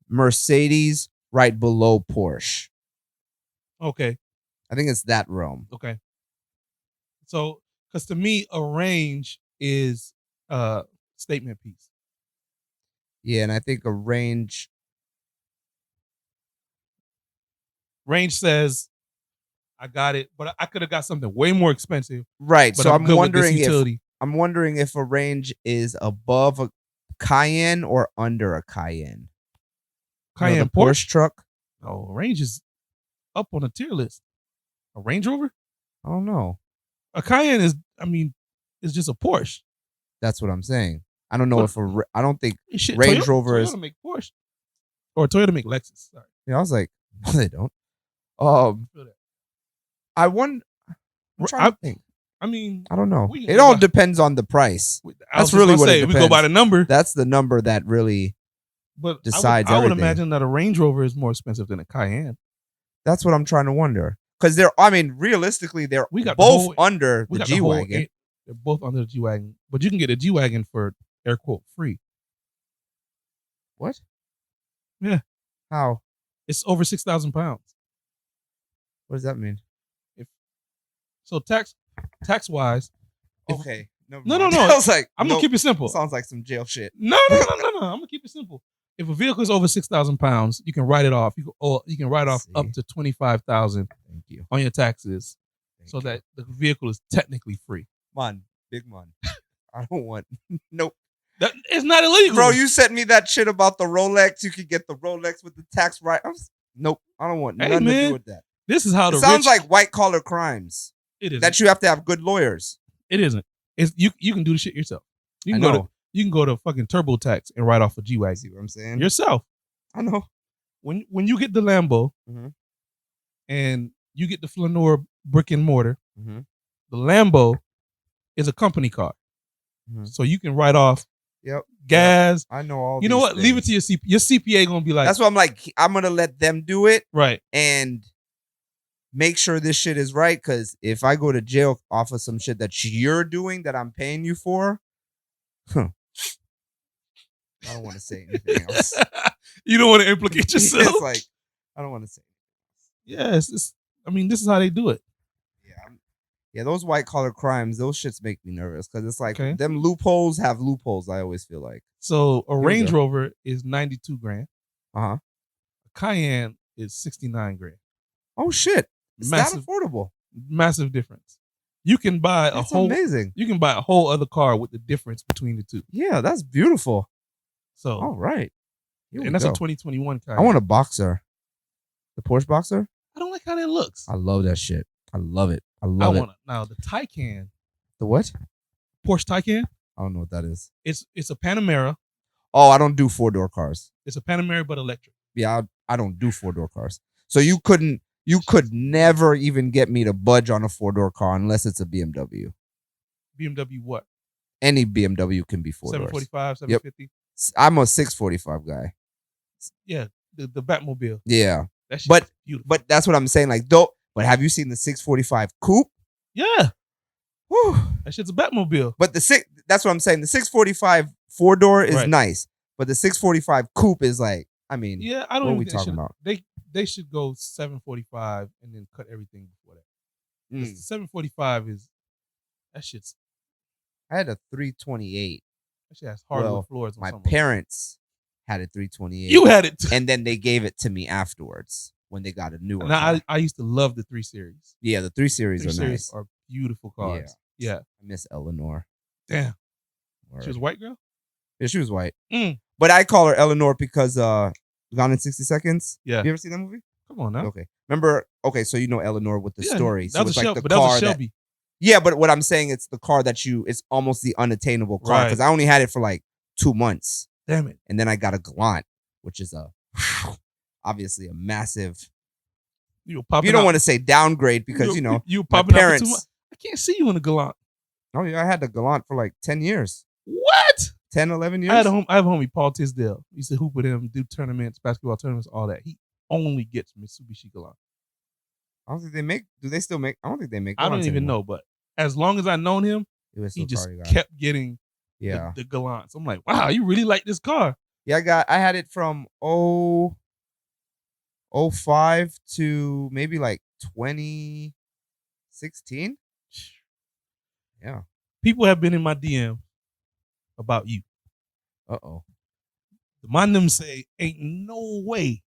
Mercedes, right below Porsche. Okay. I think it's that realm. Okay. So, because to me, a range is a statement piece. Yeah, and I think a range says, I got it, but I could have got something way more expensive. right. But So I'm I'm good with this wondering if a range is above a Cayenne or under a Cayenne. Cayenne the Porsche. Porsche truck. Oh, range is up on a tier list. A Range Rover? I don't know. A Cayenne is just a Porsche. That's what I'm saying. I don't know What? I don't think. Shit, Range Rover is- Toyota make Porsche, or Toyota make Lexus. Sorry, Yeah, I was like, no, they don't. feel that. I wonder. I'm trying to think. I mean, I don't know. we can It go all by- depends on the price. I was That's really just what gonna it say. We go by depends. the number, That's the number that really. but decides I would everything. imagine that a Range Rover is more expensive than a Cayenne. That's what I'm trying to wonder. Because realistically, they're We got the both whole- under We the got G the whole wagon. they're both under the G wagon, but you can get a G wagon for air quote free. What? Yeah. How? It's over 6,000 pounds. What does that mean? So tax wise, Okay. No. I was like, I'm gonna keep it simple. Sounds like some jail shit. No. I'm gonna keep it simple. If a vehicle is over 6,000 pounds, you can write it off. You can write off See. up to 25,000 Thank you. on your taxes, Thank so you. that the vehicle is technically free. Man, big man. I don't want. Nope. That it's not illegal, Bro, you sent me that shit about the Rolex. You could get the Rolex with the tax right. Nope. I don't want Hey, nothing to man. do with that. This is how It the sounds rich, like white collar crimes it isn't. that you have to have good lawyers. It isn't. It's you can do the shit yourself. You I can know. you can go to fucking TurboTax and write off a G See wagon what I'm saying? yourself. I know. When you get the Lambo Mhm. and you get the Flaneur brick and mortar, Mm-hmm. The Lambo is a company car, Mhm. so you can write off Yep. gas. I know all. You know these what? Leave it things. to your CPA. Gonna be like, That's why I'm like, I'm gonna let them do it right. and make sure this shit is right. Because if I go to jail off of some shit that you're doing that I'm paying you for, I don't want to say anything else. You don't want to implicate yourself. It's like I don't want to say. Yes, I mean, this is how they do it. Yeah, those white collar crimes, those shits make me nervous because it's like Okay. them loopholes have loopholes. I always feel like. So a we Range go. Rover is 92 grand. Uh-huh. A Cayenne is 69 grand. Oh shit! It's Massive, that affordable. massive difference. You can buy a That's whole. amazing. You can buy a whole other car with the difference between the two. Yeah, that's beautiful. So, All right. Here we and that's go. a 2021 Cayenne. I want a Boxer. The Porsche Boxer. I don't like how that looks. I love that shit. I love it. I I love it. want now the Taycan, The what? Porsche Taycan. I don't know what that is. It's a Panamera. Oh, I don't do 4-door cars. It's a Panamera but electric. Yeah, I don't do 4-door cars. So you could never even get me to budge on a 4-door car unless it's a BMW. BMW what? Any BMW can be 4 doors. 745, 750. I'm a 645 guy. Yeah, the Batmobile. Yeah, That shit's but beautiful. but that's what I'm saying. Like, but have you seen the 645 coupe? Yeah, Whew. that shit's a Batmobile. But that's what I'm saying. The 645 4-door is Right. nice, but the 645 coupe is like, I mean, Yeah, I don't what are even we think talking about? They should go 745 and then cut everything before that. 'Cause Mm. the 745 is that shit's I had a 328. that shit has hardwood Well, floors. On My some of them. parents had a 328. You had it. Too. And then they gave it to me afterwards when they got a newer Now car. I used to love the 3 Series. Yeah, the 3 Series 3 are Series nice. are beautiful cars. Yeah. I miss Eleanor. Damn. Word. She was a white girl? Yeah, she was white. Mm. But I call her Eleanor because Gone in 60 Seconds. Yeah. You ever seen that movie? Come on now. Okay. Remember? Okay, so you know Eleanor with the Yeah, story. That So was it's a like Shelby. the That was car a Shelby. Yeah, but what I'm saying, it's the car that it's almost the unattainable car Right. because I only had it for like 2 months, Damn it. and then I got a Galant, which is obviously a massive. You were popping You don't out- want to say downgrade because you know you were my popping out for too parents. much. I can't see you in a Galant. Oh yeah, I had the Galant for like 10 years, What? 10, 11 years. I have a homie, Paul Tisdale. He used to hoop with him, do tournaments, basketball tournaments, all that. He only gets Mitsubishi Galant. I don't think they make. Do they still make? I don't think they make. I don't Galants even anymore. know, but as long as I known him, It was he still just car you got. kept getting Yeah, the Galants. I'm like, wow, you really like this car. yeah. I had it from 05 to maybe like 2016. Yeah. People have been in my DM about you. Uh-oh. The man them say, ain't no way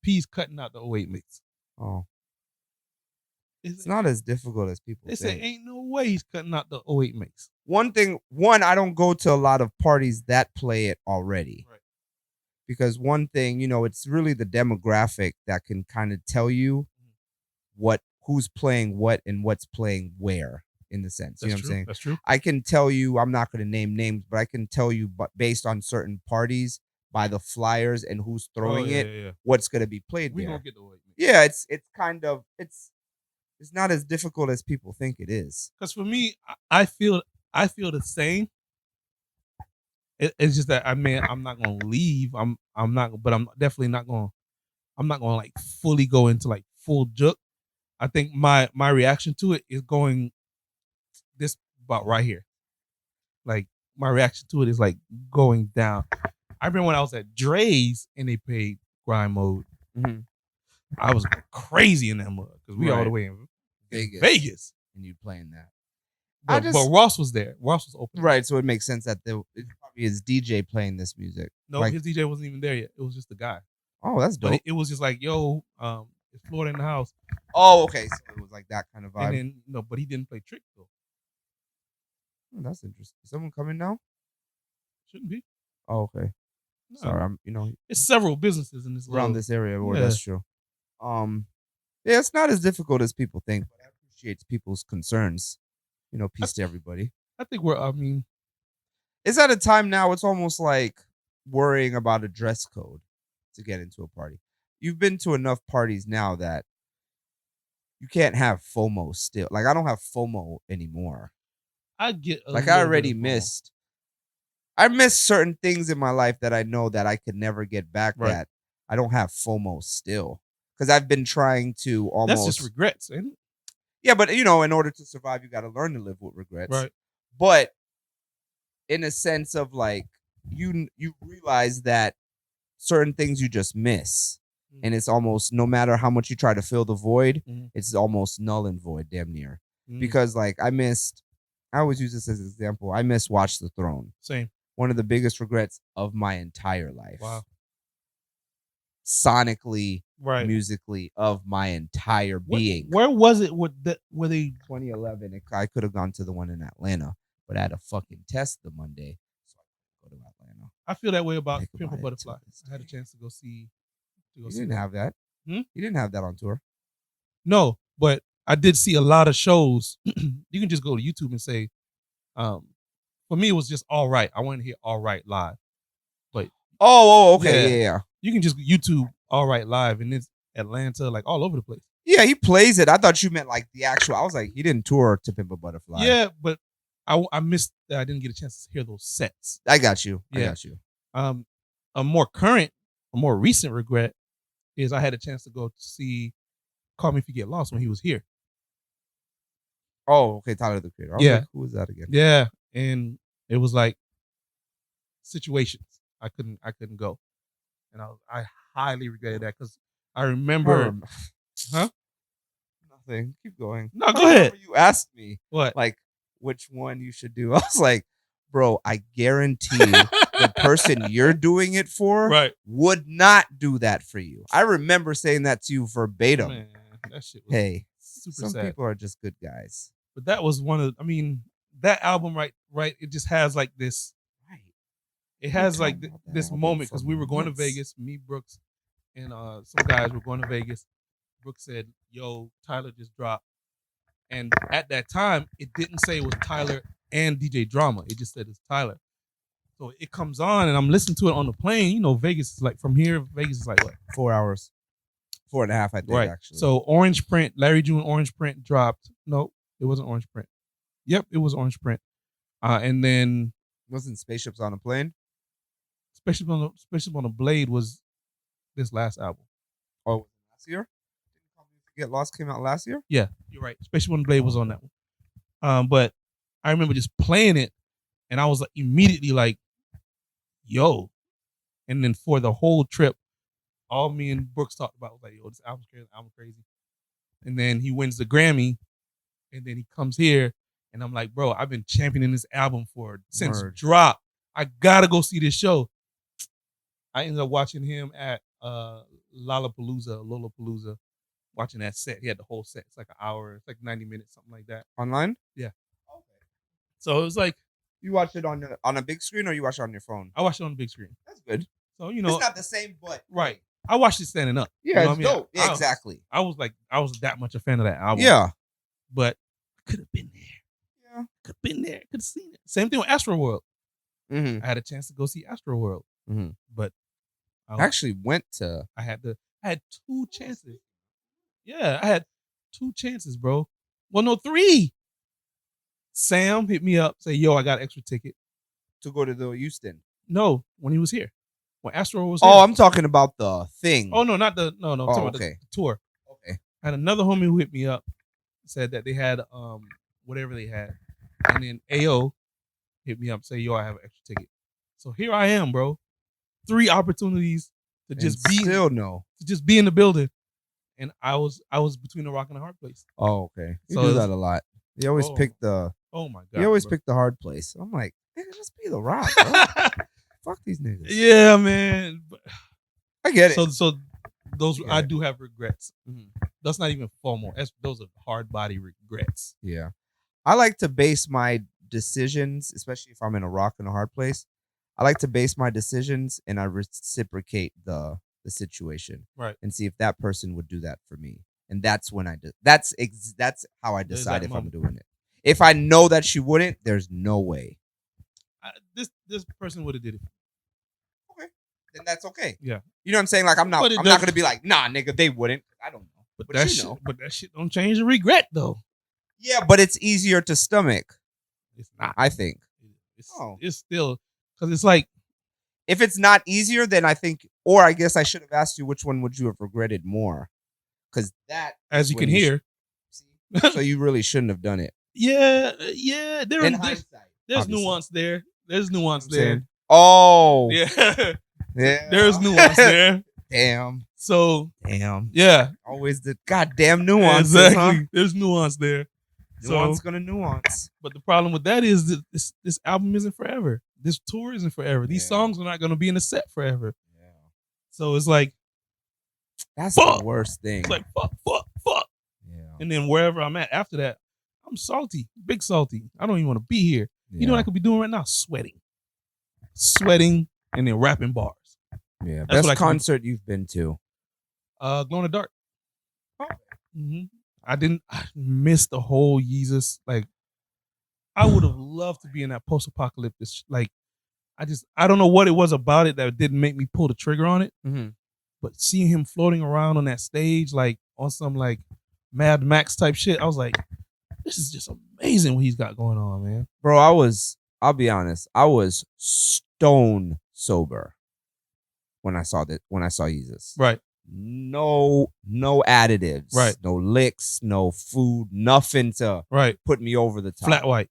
P's cutting out the 08 mix. Oh. It's It's not as difficult as people They say, think. ain't no way he's cutting out the 08 mix. One, I don't go to a lot of parties that play it already. Right. Because one thing, it's really the demographic that can kind of tell you who's playing what and what's playing where, in the sense. You know what I'm saying? That's true. I can tell you, I'm not going to name names, but I can tell you, but based on certain parties, by the flyers and who's throwing it, Yeah. what's going to be played We there. gonna get the 08 mix. Yeah, it's kind of it's not as difficult as people think it is. Because for me, I feel the same. It's just that I'm not gonna leave. I'm not, but I'm definitely not gonna. I'm not gonna like fully go into like full juk. I think my reaction to it is going this about right here. Like my reaction to it is like going down. I remember when I was at Dre's and they played grind mode. Mm-hmm. I was crazy in that mud because we all the Right. way in Vegas. Vegas. And you playing that. But Ross was there. Ross was open. Right, so it makes sense that it probably is DJ playing this music. No, Like- his DJ wasn't even there yet. It was just the guy. Oh, that's But dope. it was just like, yo, it's Florida in the house. Oh, okay. So it was like that kind of vibe. And then but he didn't play trick though. Oh, that's interesting. Is someone coming now? Shouldn't be. Oh, okay. No. Sorry, I'm It's several businesses in this around little- this area where Yeah. that's true. Yeah, it's not as difficult as people think, but I appreciate people's concerns. Peace to everybody. I think It's at a time now, it's almost like worrying about a dress code to get into a party. You've been to enough parties now that you can't have FOMO still. Like, I don't have FOMO anymore. I get Like, I already missed. I missed certain things in my life that I know that I could never get back. Right. That I don't have FOMO still because I've been trying to almost. That's just regrets, ain't it? Yeah, but in order to survive, you got to learn to live with regrets. Right. But in a sense of like, you realize that certain things you just miss, and it's almost no matter how much you try to fill the void, it's almost null and void, damn near. Because like I always use this as an example. I missed Watch the Throne. Same. One of the biggest regrets of my entire life. Wow. Sonically, right, musically, of my entire being. Where was it? Where they 2011? I could have gone to the one in Atlanta, but I had a fucking test the Monday, so I couldn't go to Atlanta. I feel that way about Pimp a Butterfly. I had a chance to go see. You didn't have that. You didn't have that on tour. No, but I did see a lot of shows. You can just go to YouTube and say, for me, it was just All Right. I wanted to hear All Right live. But okay, yeah. You can just YouTube All Right live, and it's Atlanta, like all over the place. Yeah, he plays it. I thought you meant like the actual. I was like, he didn't tour to Pimp a Butterfly. Yeah, but I missed that. I didn't get a chance to hear those sets. I got you. Yeah. I got you. A more recent regret is I had a chance to go see Call Me If You Get Lost when he was here. Oh, okay, Tyler the Creator. Yeah. Like, who was that again? Yeah, and it was like situations. I couldn't go, and I highly regretted that because I remember. Huh? Nothing. Keep going. No, go ahead. You asked me what, like, which one you should do. I was like, bro, I guarantee you the person you're doing it for would not do that for you. I remember saying that to you verbatim. Man, that shit was super sad. People are just good guys. But that was that album, right? It just has like this. Right. It has like this moment because we were going to Vegas, me, Brooks, and some guys were going to Vegas. Brooks said, "Yo, Tyler just dropped," and at that time, it didn't say it was Tyler and DJ Drama. It just said it's Tyler. So it comes on, and I'm listening to it on the plane. Vegas is like from here. Vegas is like what? 4 hours, 4.5, I think. Actually. So Orange Print, Larry June Orange Print dropped. No, it wasn't Orange Print. Yep, it was Orange Print. And then wasn't Spaceships on a Plane? Spaceship on a Blade was this last album. Oh, last year? Get Lost came out last year? Yeah, you're right. Spaceship on the Blade was on that one. But I remember just playing it, and I was like, immediately like, yo. And then for the whole trip, all me and Brooks talked about was like, yo, this album's crazy. And then he wins the Grammy, and then he comes here, and I'm like, bro, I've been championing this album since drop. I gotta go see this show. I ended up watching him at Lollapalooza, watching that set. He had the whole set. It's like an hour. It's like 90 minutes, something like that. Online? Yeah. Okay. So it was like, you watched it on a big screen, or you watched it on your phone? I watched it on the big screen. That's good. So it's not the same, but right. I watched it standing up. Yeah, it's dope. Yeah, exactly. I was that much a fan of that album. Yeah, but I could have been there. Yeah, could have been there. Could have seen it. Same thing with Astroworld. I had a chance to go see Astroworld, but I actually went to. I had 2 chances. Yeah, I had 2 chances, bro. Well, no, 3. Sam hit me up, say, "Yo, I got an extra ticket to go to the Houston." No, when he was here, when Astro was here. Oh, I'm talking about the thing. Oh no, not the no. I'm talking about the tour. Okay. I had another homie who hit me up, said that they had whatever they had, and then AO hit me up, say, "Yo, I have an extra ticket." So here I am, bro. 3 opportunities to just be in the building, and I was between a rock and a hard place. Oh, okay. You do that a lot. You always pick the. Oh my god. You always pick the hard place. I'm like, nigga, just be the rock, bro. Fuck these niggas. Yeah, man. I get it. So those I do have regrets. That's not even FOMO. Those are hard body regrets. Yeah. I like to base my decisions, especially if I'm in a rock and a hard place. I like to base my decisions and I reciprocate the situation, right, and see if that person would do that for me. And that's when I do. That's how I decide if I'm doing it. If I know that she wouldn't, there's no way. This person would have did it. Okay, then that's okay. Yeah, you know what I'm saying. Like I'm not going to be like, nah, nigga, they wouldn't. I don't know. But But that you shit, know. but that shit don't change the regret though. Yeah, but it's easier to stomach, It's not. I think. It's it's still because it's like If it's not easier, then I think, or I guess I should have asked you which one would you have regretted more? Because that, as is you when can hear. so you really shouldn't have done it. Yeah. In There's hindsight, there's obviously. nuance there. There's nuance I'm there. saying, oh, Yeah. yeah. There's nuance there. Damn, So damn. yeah. Always the goddamn nuance. Exactly. Huh? There's nuance there. Nuance So, gonna nuance. but the problem with that is that this album isn't forever. This tour isn't forever. These Yeah. songs are not going to be in the set forever. Yeah. So it's like That's Fuck. the worst thing. it's like fuck. yeah. And then wherever I'm at after that, I'm salty, big salty. I don't even want to be here. You know what I could be doing right now? Sweating, and then rapping bars. Yeah. That's what I Best can- concert you've been to? Glow in the dark. Oh. I missed the whole Yeezus. Like, I would have loved to be in that post-apocalyptic. Like, I don't know what it was about it that didn't make me pull the trigger on it. Mm-hmm. But seeing him floating around on that stage, like on some like Mad Max type shit, I was like, this is just amazing what he's got going on, man. Bro, I'll be honest, I was stone sober when I saw Jesus. Right. No additives. Right. No licks, no food, nothing to Right. put me over the top. Flat white.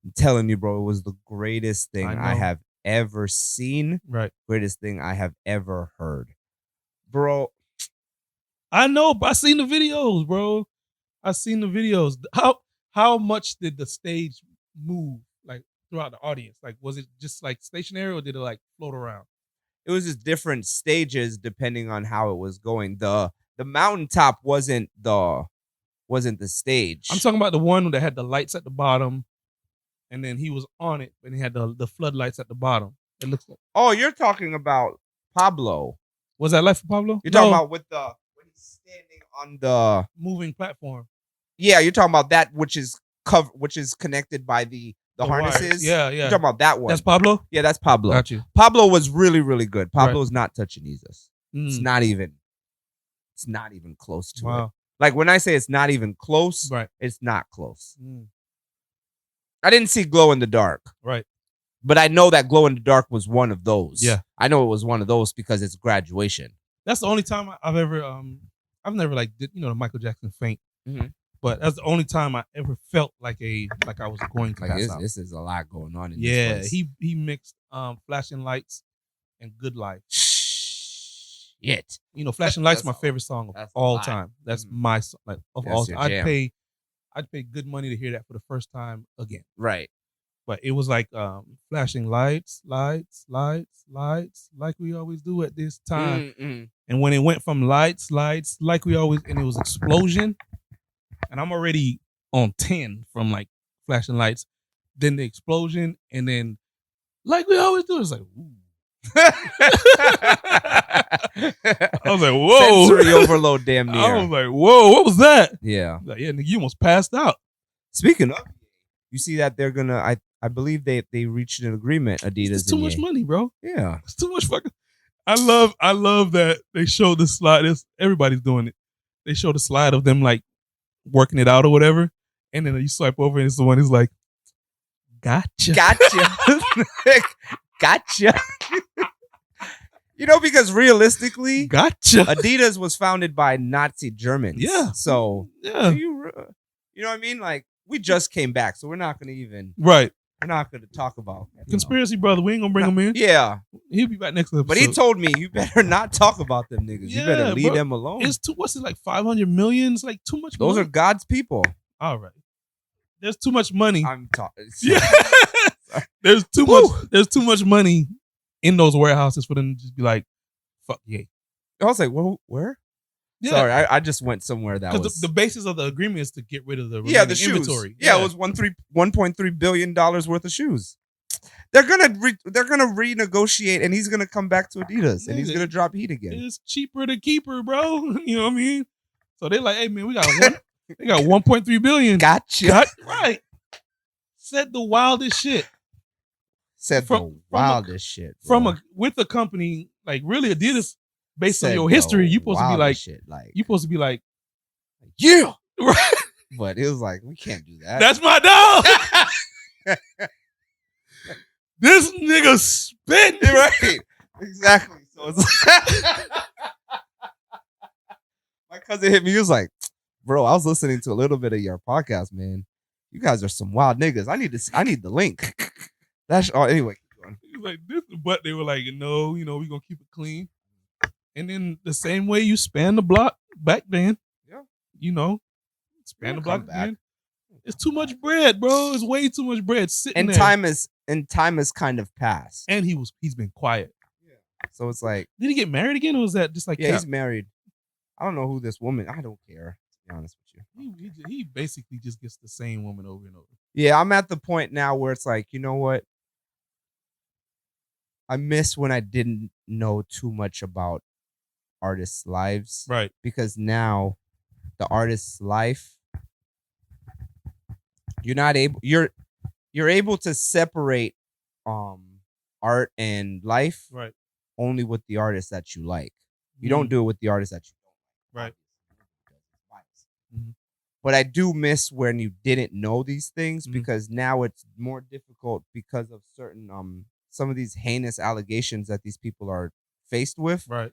I'm telling you, bro, it was the greatest thing I I know. have ever seen, Right. greatest thing I have ever heard. Bro, I know, but I seen the videos, bro. I seen the videos. How much did the stage move like throughout the audience? Like, was it just like stationary or did it like float around? it was just different stages depending on how it was going. The mountaintop wasn't the stage. I'm talking about the one that had the lights at the bottom, and then he was on it, and he had the floodlights at the bottom. It looks like Oh, you're talking about Pablo. was that Life of Pablo? You're talking No, about when he's standing on the moving platform. yeah. You're talking about that which is connected by the The harnesses. wires. Yeah, yeah. You're talking about that one. That's Pablo. yeah, that's Pablo. Got you. Pablo was really really good. Pablo's not touching Jesus. It's Mm, not even. It's not even close to it. wow. Like when I say it's not even close, Right. it's not close. Mm, I didn't see Glow in the Dark, right. but I know that Glow in the Dark was one of those. Yeah. I know it was one of those because it's graduation. That's the only time I've ever I've never like did the Michael Jackson faint, Mhm. but that's the only time I ever felt like I was going to Like pass out. this is a lot going on in Yeah, this place. he mixed Flashing Lights and Good Life. Shit. Flashing Lights is That's my a- favorite song of that's a all lot. time. That's Mhm. my song, like of That's all your time. jam. I'd pay good money to hear that for the first time again. Right. But it was like flashing lights, like we always do at this time. Mm-mm. And when it went from lights, like we always, and it was explosion, and I'm already on 10 from like flashing lights, then the explosion, and then like we always do, it's like, ooh. I was like, whoa. Sensory overload, damn near. I was like, whoa, what was that? Yeah. Like, yeah, nigga, you almost passed out. Speaking of, you see that they're gonna. I believe they reached an agreement. Adidas. It's too and much Ye. money, bro. Yeah. It's too much fucking. I love that they showed the slide. Everybody's doing it. They show the slide of them like working it out or whatever, and then you swipe over and it's the one who's like, "Gotcha, Gotcha. Gotcha. Because realistically, gotcha." Adidas was founded by Nazi Germans. Yeah. So Yeah, you know what I mean? Like we just came back, so we're not gonna talk about Conspiracy brother. We ain't gonna bring him in. Yeah, He'll be back next episode. but he told me you better not talk about them niggas. You better Yeah, leave bro. them alone. it's too. What's it like? 500 million? It's like too much. Those are money. God's people. all right. There's too much money. I'm talking. Yeah. There's too Woo. much. There's too much money in those warehouses for them to just be like, "Fuck yeah." I was like, well, where? Yeah. Sorry, I just went somewhere that Because was. the basis of the agreement is to get rid of the yeah, the remaining shoes. inventory. Yeah, it was $1.3 billion worth of shoes. They're gonna renegotiate, and he's gonna come back to Adidas, and he's Nigga. gonna drop heat again. It's cheaper to keep her, bro. You know what I mean? So they're like, "Hey man, we got one. They got 1.3 billion. Gotcha. Got right." Said the wildest shit Said From- the wildest shit with a company like really Adidas. Based on Said your the history, you supposed to be like wildest shit, like you supposed to be like yeah. Right. But it was like, we can't do that. That's my dog. This nigga spitting. Right. Exactly. So it's my cousin hit me. He was like, bro, I was listening to a little bit of your podcast, man. You guys are some wild niggas. I need the link. That's anyway. Keep going. He was like, this, but they were like, no, we're gonna keep it clean. And then the same way you span the block back then, Yeah. Span the It'll block come back. again. It's too much bread, bro. It's way too much bread sitting And there. time has kind of passed. And he's been quiet. So it's like, Did he get married again, or was that just like yeah, cap? he's married. I don't know who this woman. I don't care. To be honest with you. He basically just gets the same woman over and over. Yeah, I'm at the point now where it's like, you know what? I miss when I didn't know too much about artists' lives. Right. Because now the artist's life, you're able to separate art and life Right. only with the artist that you like. You don't do it with the artist that you don't like. Right. Mhm. But I do miss when you didn't know these things Mhm. because now it's more difficult because of certain some of these heinous allegations that these people are faced with. Right.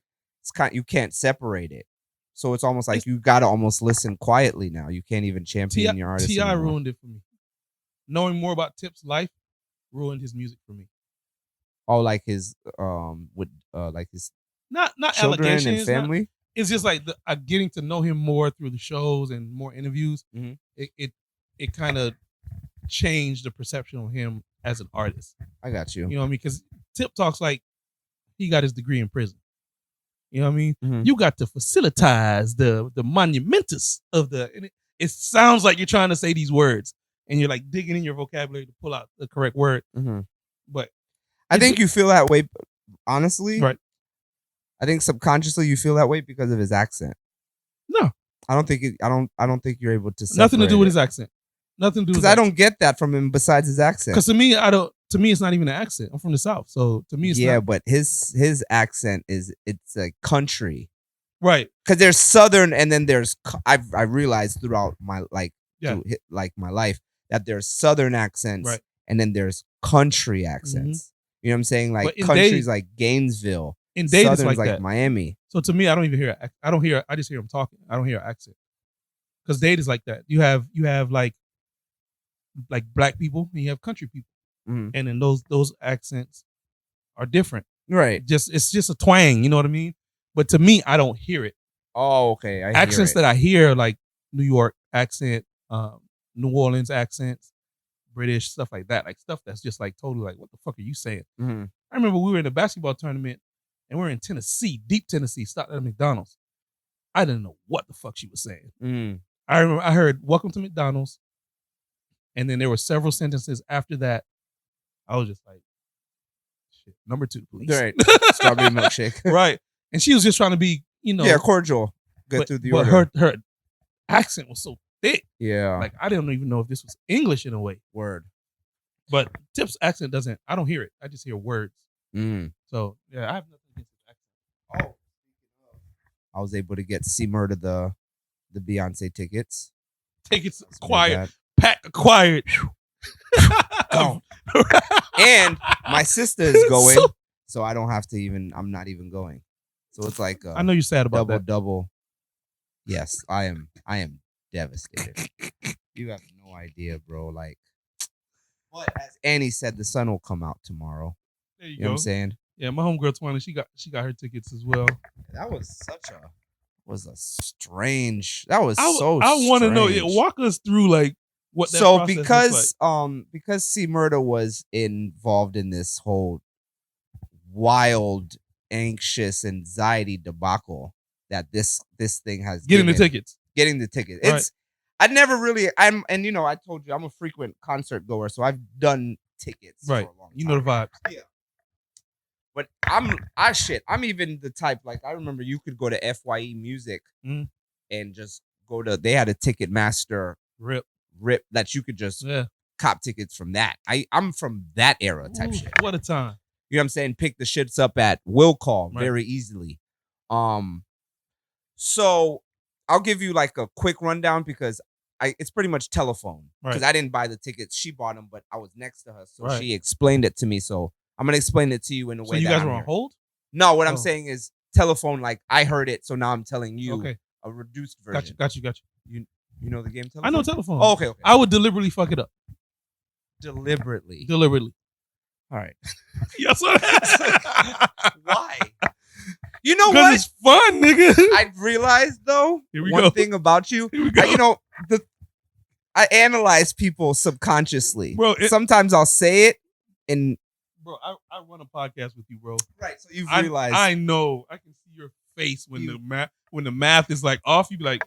You can't separate it. So it's almost like you gotta almost listen quietly now. You can't even champion your artist. T.I. anymore. ruined it for me. Knowing more about Tip's life ruined his music for me. Oh, like his like his Not children allegations, and family. It's just like getting to know him more through the shows and more interviews. Mhm. It kind of changed the perception of him as an artist. I got you. You know what I mean? Because Tip talks like he got his degree in prison. You know what I mean? Mhm. You got to facilitize the monumentus of the. And it sounds like you're trying to say these words, and you're like digging in your vocabulary to pull out the correct word. Mhm. But I think you feel that way, honestly. Right. I think subconsciously you feel that way because of his accent. No, I don't think I don't think you're able to. nothing to do with separate his accent. Nothing to do with. Because I don't get that from him besides his accent. Because to me, I don't. To me, it's not even an accent. I'm from the South, so to me, it's Yeah, not. but his accent it's a country. Right. Because there's southern and then there's I realized throughout my Yeah. my life that there's southern accents Right. and then there's country accents. You know what I'm saying? Like But in countries Dade- like Gainesville, In Dade, it's southern's like that. Miami. So to me, I don't even hear. I don't hear. I just hear him talking. I don't hear an accent. Because Dade is like that. You have like black people and you have country people, Mhm. and then those accents are different. Right. It's just a twang. You know what I mean? But to me, I don't hear it. Oh, okay. I Accents hear that I hear like New York accent, New Orleans accents, British stuff like that. Like stuff that's just like totally like, what the fuck are you saying? it. Mhm. I remember we were in a basketball tournament and we were in Tennessee, deep Tennessee, stopped at a McDonald's. I didn't know what the fuck she was saying. Mm. I remember I heard "Welcome to McDonald's," and then there were several sentences after that. I was just like, "Shit, number 2, please." Right. Strawberry milkshake. Right. And she was just trying to be, Yeah, cordial. Get but, through the but order. her accent was so thick. Yeah. Like I didn't even know if this was English in a way. Word. But Tip's accent doesn't. I don't hear it. I just hear words. Mm. So yeah, I have nothing against his accent. Oh. I was able to get C Murder the Beyonce tickets. Take it That's quiet. bad. Pack acquired. Gone. And my sister is going, So- so I don't have to even. I'm not even going. So it's like I know you're sad about that. double. Yes, I am. I am devastated. You have no idea, bro. Like, but as Annie said, the sun will come out tomorrow. There you You know what go. I'm saying? Yeah, my homegirl Twana, she got her tickets as well. That was strange. That was I so. want to know. Yeah, strange. walk us through like what that So process looks because C Murder was involved in this whole wild, anxious, anxiety debacle that this thing has getting the given. tickets. Getting the ticket. Right. It's I never really and you know I told you I'm a frequent concert goer, so I've done tickets Right. for a long You know the time. vibes. But I'm even the type like I remember you could go to FYE Music Mhm. and just go to they had a Ticketmaster Rip. that you could just Yeah. cop tickets from that. I'm from that era type Ooh, shit. what a time. You know what I'm saying? Pick the shits up at will call Right. very easily. So I'll give you like a quick rundown because it's pretty much telephone because Right. I didn't buy the tickets. She bought them, but I was next to her, so Right. she explained it to me. So I'm gonna explain it to you in a So way. you that guys I'm were on here. hold? No, what I'm Oh. saying is telephone. Like I heard it, so now I'm telling you Okay. a reduced version. Got you. You know the game telephone? I know telephone. Oh, okay. I would deliberately fuck it up. Deliberately. Deliberately. All right. Yes, sir. Why? You know Because what? it's fun, nigga. I realized though Here we one go. thing about you. Here we go. I analyze people subconsciously. Bro, sometimes I'll say it and Bro, I run a podcast with you, bro. right. So you've I realized I know. I can see your face when the math is like off. You be like,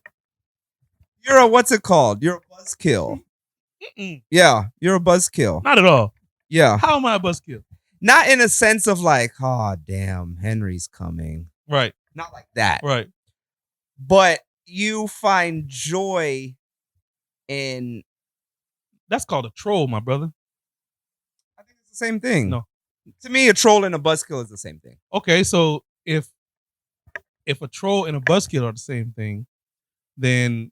you're a what's it called? You're a buzzkill. mm-mm. Yeah, you're a buzzkill. Not at all. Yeah, How am I a buzzkill? not in a sense of like, oh damn, Henry's coming. Right, Not like that. right. But you find joy in. That's called a troll, my brother. I think it's the same thing. No. To me, a troll and a buzzkill is the same thing. Okay, so if a troll and a buzzkill are the same thing, then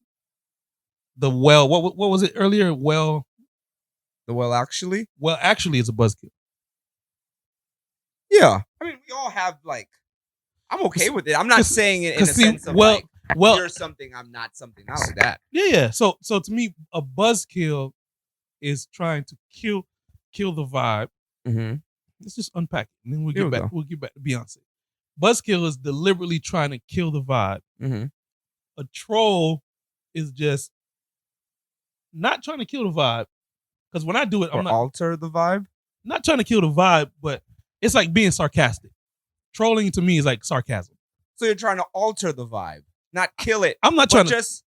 what was it earlier? Actually, Actually, it's a buzzkill. yeah. I mean, we all have like. I'm okay with it. I'm not saying it in a sense of like you're something, I'm not something. Not like that. Yeah. So to me, a buzzkill is trying to kill the vibe. Mm-hmm. Let's just unpack it, and then Here we go. We'll get back to Beyonce. Buzzkill is deliberately trying to kill the vibe. Mm-hmm. A troll is just not trying to kill the vibe. Because when I do it, Or I'm not alter the vibe. not trying to kill the vibe, but it's like being sarcastic. Trolling to me is like sarcasm. So you're trying to alter the vibe, not kill it. I'm not But trying to just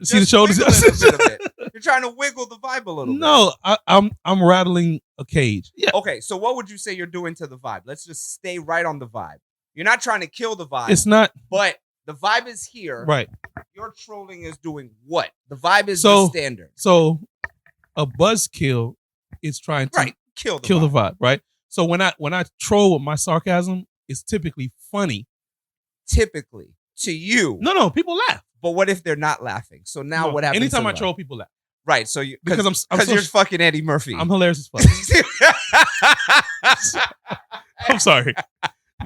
see the shoulders. wiggle it a bit of it. You're trying to wiggle the vibe a little bit. No, I'm rattling a cage. Yeah, Okay, so what would you say you're doing to the vibe? Let's just stay right on the vibe. You're not trying to kill the vibe, it's not but the vibe is here. right. Your trolling is doing what? The vibe is So- the standard. So a buzzkill is trying to Right. Kill the kill vibe. the vibe, right? So when I troll with my sarcasm, it's typically funny. Typically, to you. No, people laugh. But what if they're not laughing? So now No, what happens? Anytime to I the troll, vibe? people laugh Right. So you because I'm because you're fucking Eddie Murphy. I'm hilarious as fuck. I'm sorry.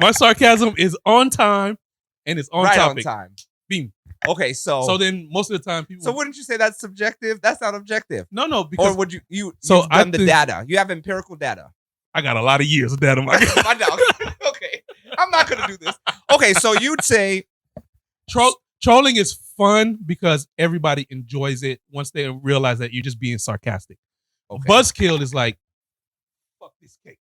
My sarcasm is on time and it's on right topic. on time. Beam. Okay, so So then most of the time people. so wouldn't you say that's subjective? That's not objective. No, because Or would you So you've I done the think- data. You have empirical data. I got a lot of years of that in my My dog. Okay. I'm not gonna do this. Okay, so you'd say Trolling is fun because everybody enjoys it once they realize that you're just being sarcastic. okay. Buzzkill is like, fuck this cake.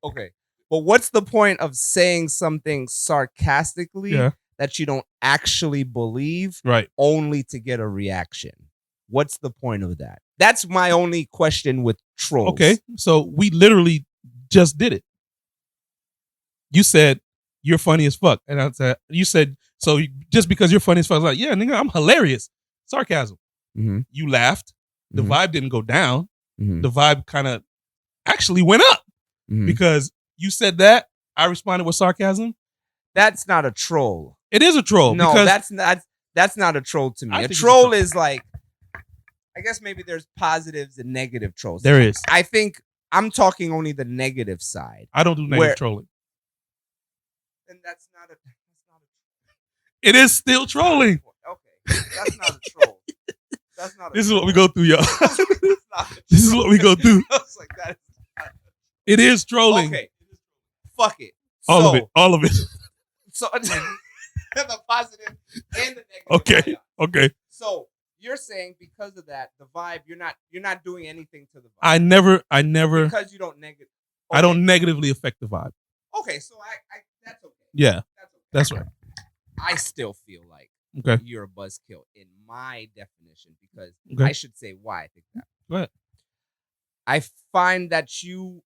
Okay. But what's the point of saying something sarcastically Yeah. that you don't actually believe Right. only to get a reaction? What's the point of that? That's my only question with trolls. Okay. So we literally just did it. You said you're funny as fuck. And I said, you said, so just because you're funny as fuck, I was like, yeah, nigga, I'm hilarious. Sarcasm. Mm-hmm. You laughed. The Mhm. vibe didn't go down. Mm-hmm. The vibe kind of actually went up Mhm. because you said that. I responded with sarcasm. That's not a troll. It is a troll. No, because that's not a troll to I me. A think it's a troll troll. is like, I guess maybe there's positives and negative trolls. there is. I think I'm talking only the negative side. I don't do negative Where- trolling. And that's not a It is still trolling. okay. That's not a troll. That's not a This is what we go through, y'all. That's not a This is what we go through. I was like, that is It is trolling. okay. Fuck it. All of it. All of it. So the positive and the negative. Okay. Okay. So you're saying because of that, the vibe, you're not doing anything to the vibe. I never because you don't negative. I don't negatively affect the vibe. Okay, so I that's okay. Yeah. That's okay. That's right. I still feel like Okay. you're a buzzkill in my definition because Okay. I should say why I think that. Go ahead. I find that you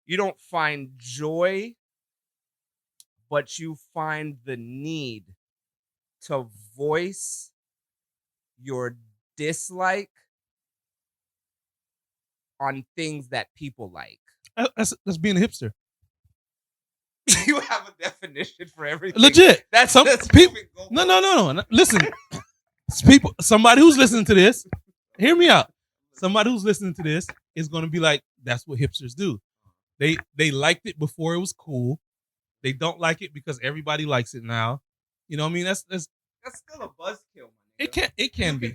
don't find joy, but you find the need to voice your dislike on things that people like. That's being a hipster. You have a definition for everything. Legit. That's Some that's people. moving goalposts. No. Listen. Somebody who's listening to this, hear me out. Somebody who's listening to this is gonna be like, that's what hipsters do. They liked it before it was cool. They don't like it because everybody likes it now. You know what I mean? That's still a buzzkill. it can be.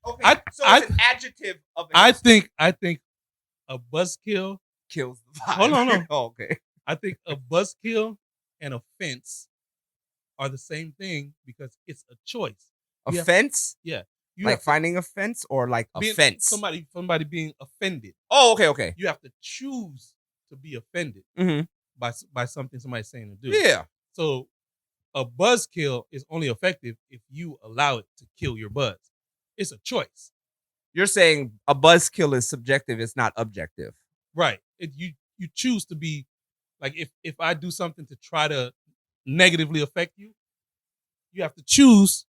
Okay, it's an adjective of. I think a buzzkill kills the vibe. Hold on. Oh, okay. I think a buzzkill and a fence are the same thing because it's a choice. Offense? Yeah. You like finding a fence or like offense? Somebody being offended. Oh, okay. You have to choose to be offended by something somebody's saying to do. Yeah. So a buzzkill is only effective if you allow it to kill your buzz. It's a choice. You're saying a buzzkill is subjective, it's not objective. Right. You choose to be like if I do something to try to negatively affect you, you have to choose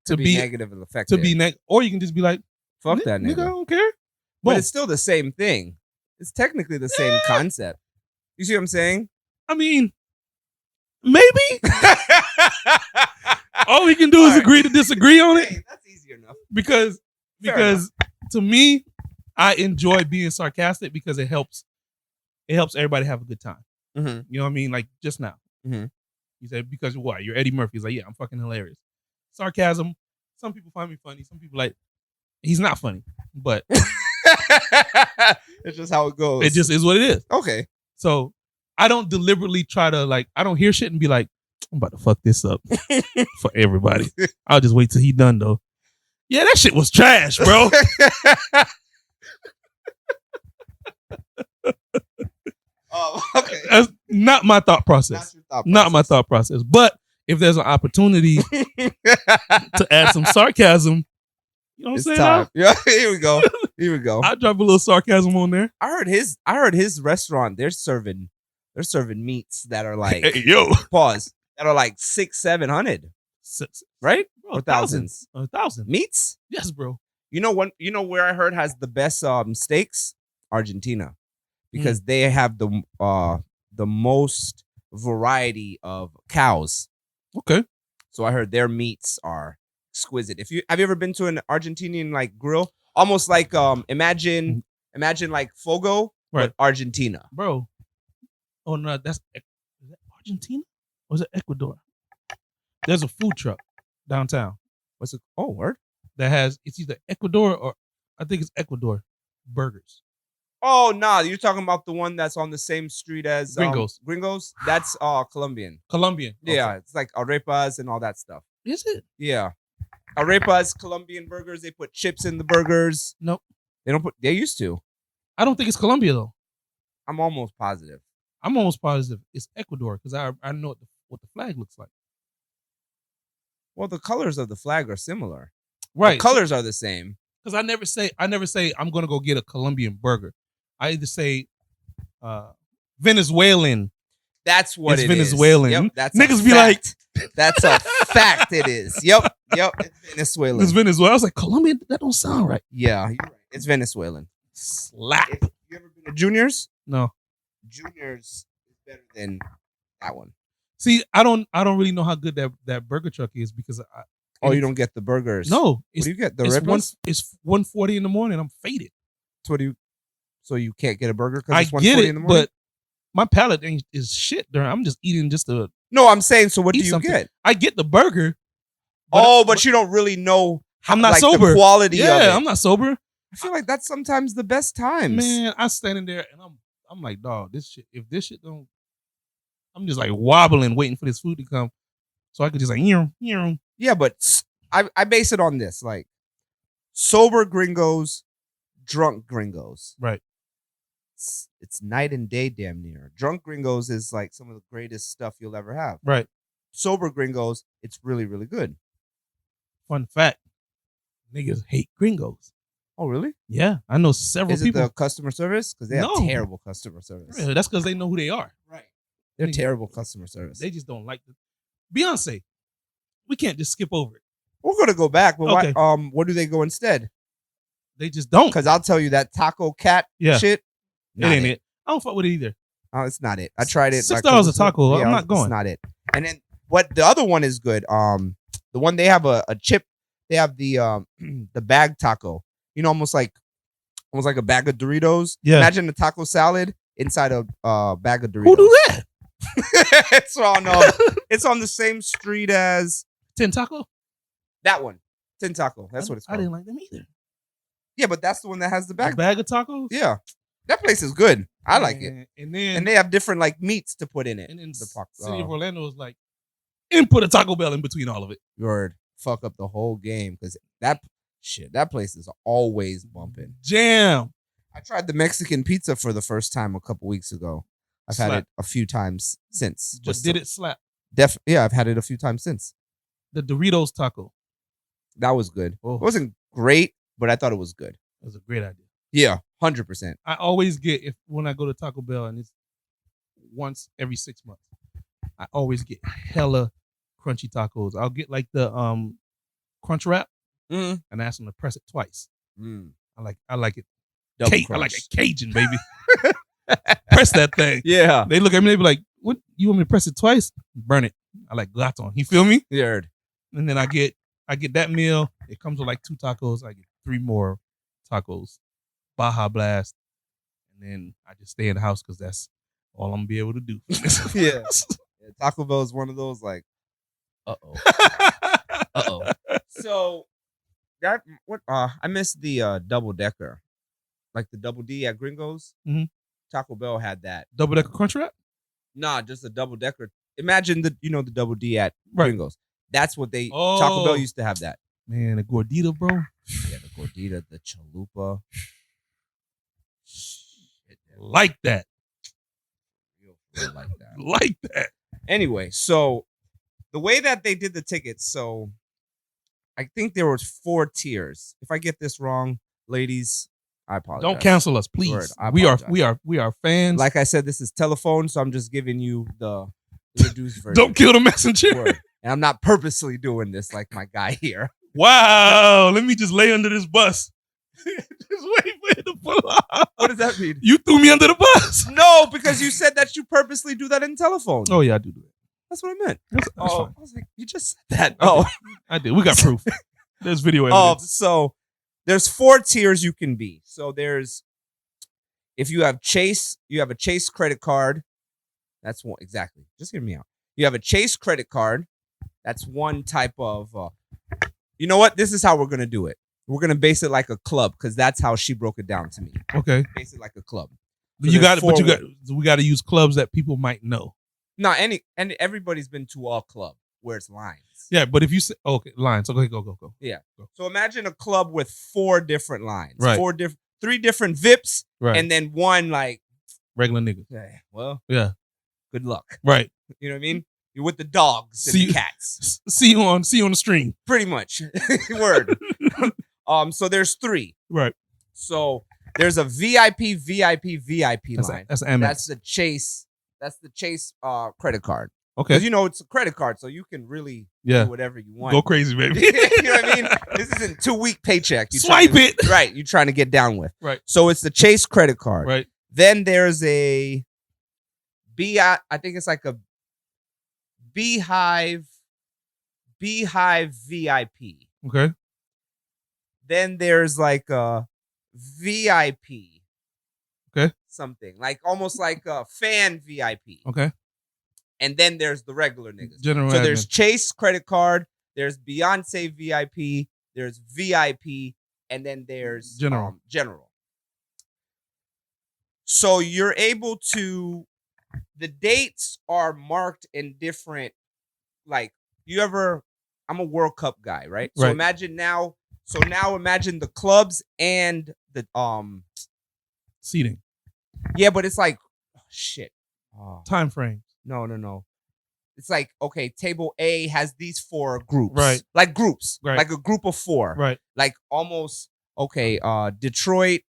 to be negatively affected. Or you can just be like, fuck that nigga. I don't care. But it's still the same thing. It's technically the same concept. You see what I'm saying? I mean, maybe. All we can do is agree to disagree on it. Hey, that's easy enough. Because to me, I enjoy being sarcastic because it helps everybody have a good time. Mm-hmm. You know what I mean? Like just now. Mm-hmm. You said, because what? You're Eddie Murphy. He's like, yeah, I'm fucking hilarious. Sarcasm. Some people find me funny. Some people like, he's not funny. But it's just how it goes. It just is what it is. Okay. So I don't deliberately try to I don't hear shit and be like, I'm about to fuck this up for everybody. I'll just wait till he done though. Yeah, that shit was trash, bro. Oh, okay. That's not my thought process. Not my thought process. But if there's an opportunity to add some sarcasm, you know what I'm saying? Time. Yeah, here we go. I drop a little sarcasm on there. I heard his restaurant, they're serving meats that are like pause. That are like 600-700. Right? Bro, or thousands. 1,000 meats? Yes, bro. You know where I heard has the best steaks? Argentina. Because they have the most variety of cows. Okay. So I heard their meats are exquisite. Have you ever been to an Argentinian like grill? Almost like imagine like Fogo, right? But Argentina, bro. Oh no, is that Argentina or is it Ecuador? There's a food truck downtown. What's it? Oh, word. It's either Ecuador or I think it's Ecuador burgers. Oh no, you're talking about the one that's on the same street as Gringos. Gringos? That's Colombian. Colombian. Yeah, okay. It's like arepas and all that stuff. Is it? Yeah. Arepas, Colombian burgers, they put chips in the burgers. Nope. They used to. I don't think it's Colombia though. I'm almost positive. I'm almost positive it's Ecuador because I know what the flag looks like. Well, the colors of the flag are similar. Right. The colors are the same. Because I never say I'm gonna go get a Colombian burger. I either say Venezuelan. That's what it's it Venezuelan. Is. Yep, that's niggas be like, that's a fact. It is. Yep. It's Venezuelan. It's Venezuela. I was like, Colombian. That don't sound right. Yeah, you're right. It's Venezuelan. Slap. You ever been to Junior's? No. Junior's is better than that one. See, I don't really know how good that burger truck is because you don't get the burgers. No. What do you get? The ribs? It's 1:40 in the morning. I'm faded. So you can't get a burger because it's 1:40 in the morning? But my palate is shit. I'm just eating just to. No, I'm saying. So what do you get? I get the burger. But you don't really know. I'm not sober. The quality of it. Yeah, I'm not sober. I feel like that's sometimes the best times. Man, I'm standing there and I'm like, dog, this shit. If this shit don't, I'm just like wobbling, waiting for this food to come, so I could just like, Yeah, but I base it on this, like sober gringos, drunk gringos. Right. It's night and day, damn near. Drunk gringos is like some of the greatest stuff you'll ever have. Right. Sober gringos, it's really, really good. Fun fact: niggas hate gringos. Oh, really? Yeah, I know several people. Is it the customer service? Because they have terrible customer service. Really? That's because they know who they are. Right. They're terrible customer service. They just don't like the Beyonce. We can't just skip over it. We're gonna go back, but okay. What do they go instead? They just don't. Because I'll tell you that Taco Cat shit. It ain't it. I don't fuck with it either. Oh, it's not it. I tried it. $6 a taco. I'm not going. It's not it. And then what? The other one is good. The one they have a chip. they have the the bag taco. You know, almost like a bag of Doritos. Yeah. Imagine a taco salad inside a bag of Doritos. Who do that? It's on the same street as Tin Taco? that one. Tin Taco. That's what it's I called. didn't like them either. Yeah, but that's the one that has the A bag. bag of tacos? Yeah, that place is good. I like it. And then And they have different like meats to put in it. and then The City of Orlando was like, and put a Taco Bell in between all of it. Word, fuck up the whole game because that place is always bumping. Jam. I tried the Mexican pizza for the first time a couple weeks ago. I've had Slap. it a few times since. Just did it slap. Yeah, I've had it a few times since. The Doritos taco. That was good. Oh. It wasn't great, but I thought it was good. That was a great idea. Yeah, 100%. I always get when I go to Taco Bell and it's once every 6 months, I always get hella crunchy tacos. I'll get like the crunch wrap Mm. and ask them to press it twice. Mm. I like it. Double I like crunch. it Cajun, baby. Press that thing. Yeah. They look at me, they be like, "What? You want me to press it twice? Burn it." I like gratin. You feel me? You heard. And then I get that meal. It comes with like 2 tacos. I get 3 more tacos, Baja Blast, and then I just stay in the house because that's all I'm gonna be able to do. Yeah. Yeah, Taco Bell is one of those like, So that I missed the double decker, like the double D at Gringos. Mhm. Taco Bell had that. Double decker crunch wrap. Nah, just a double decker. Imagine the double D at Right. Gringos. That's what Taco Bell Oh. used to have that. Man, the gordita, bro. Yeah, the gordita, the chalupa. Shit, Like that. real like that. Like that. Anyway, so the way that they did the tickets, so I think there was 4 tiers. If I get this wrong, ladies, I apologize. Don't cancel us, please. Word, I we apologize. are fans. Like I said, this is telephone, so I'm just giving you the reduced version. Don't kill the messenger. Word. And I'm not purposely doing this like my guy here. Wow. Let me just lay under this bus. Just wait for it to pull off. What does that mean? You threw me under the bus. No, because you said that you purposely do that in telephone. Oh yeah, I do that. That's what I meant. That's Oh, fine. I was like, you just said that. Oh, I did. We got proof. There's video oh, evidence. so there's 4 tiers you can be. So there's, if you have Chase, you have a Chase credit card. That's one exactly. Just hear me out. You have a Chase credit card. That's one type of. You know what? This is how we're gonna do it. We're gonna base it like a club because that's how she broke it down to me. Okay. Base it like a club. You there's got it, but 4 we got to use clubs that people might know. No, and everybody's been to a club where it's lines. Yeah, but if you say okay, lines. Okay, go. So imagine a club with 4 different lines. Right. 3 different VIPs, Right. and then one like, Regular nigga. well, Yeah. good luck. Right. You know what I mean? You're with the dogs and See- the cats. See you on the stream. Pretty much. Word. So there's 3. Right. So there's a VIP That's line. that's Amex. That's the Chase. That's the Chase credit card. Okay. Because it's a credit card, so you can really Yeah. do whatever you want. Go crazy, baby. You know what I mean? This isn't 2-week paycheck. Swipe it. Right. You're trying to get down with. Right. So it's the Chase credit card. Right. Then there's a I think it's like a Beehive VIP. Okay. Then there's like a VIP. Okay. Something like almost like a fan VIP. Okay. And then there's the regular niggas. General. So admin. there's Chase credit card, there's Beyonce VIP, there's VIP, and then there's General. General. So you're able to, the dates are marked in different, like I'm a World Cup guy, right? So Right. imagine now imagine the clubs and the seating. yeah, but it's like shit. Oh. Time frame. No. It's like, okay, table A has these 4 groups. Right. Like groups. Right. Like a group of 4. Right. Like almost, okay, Detroit,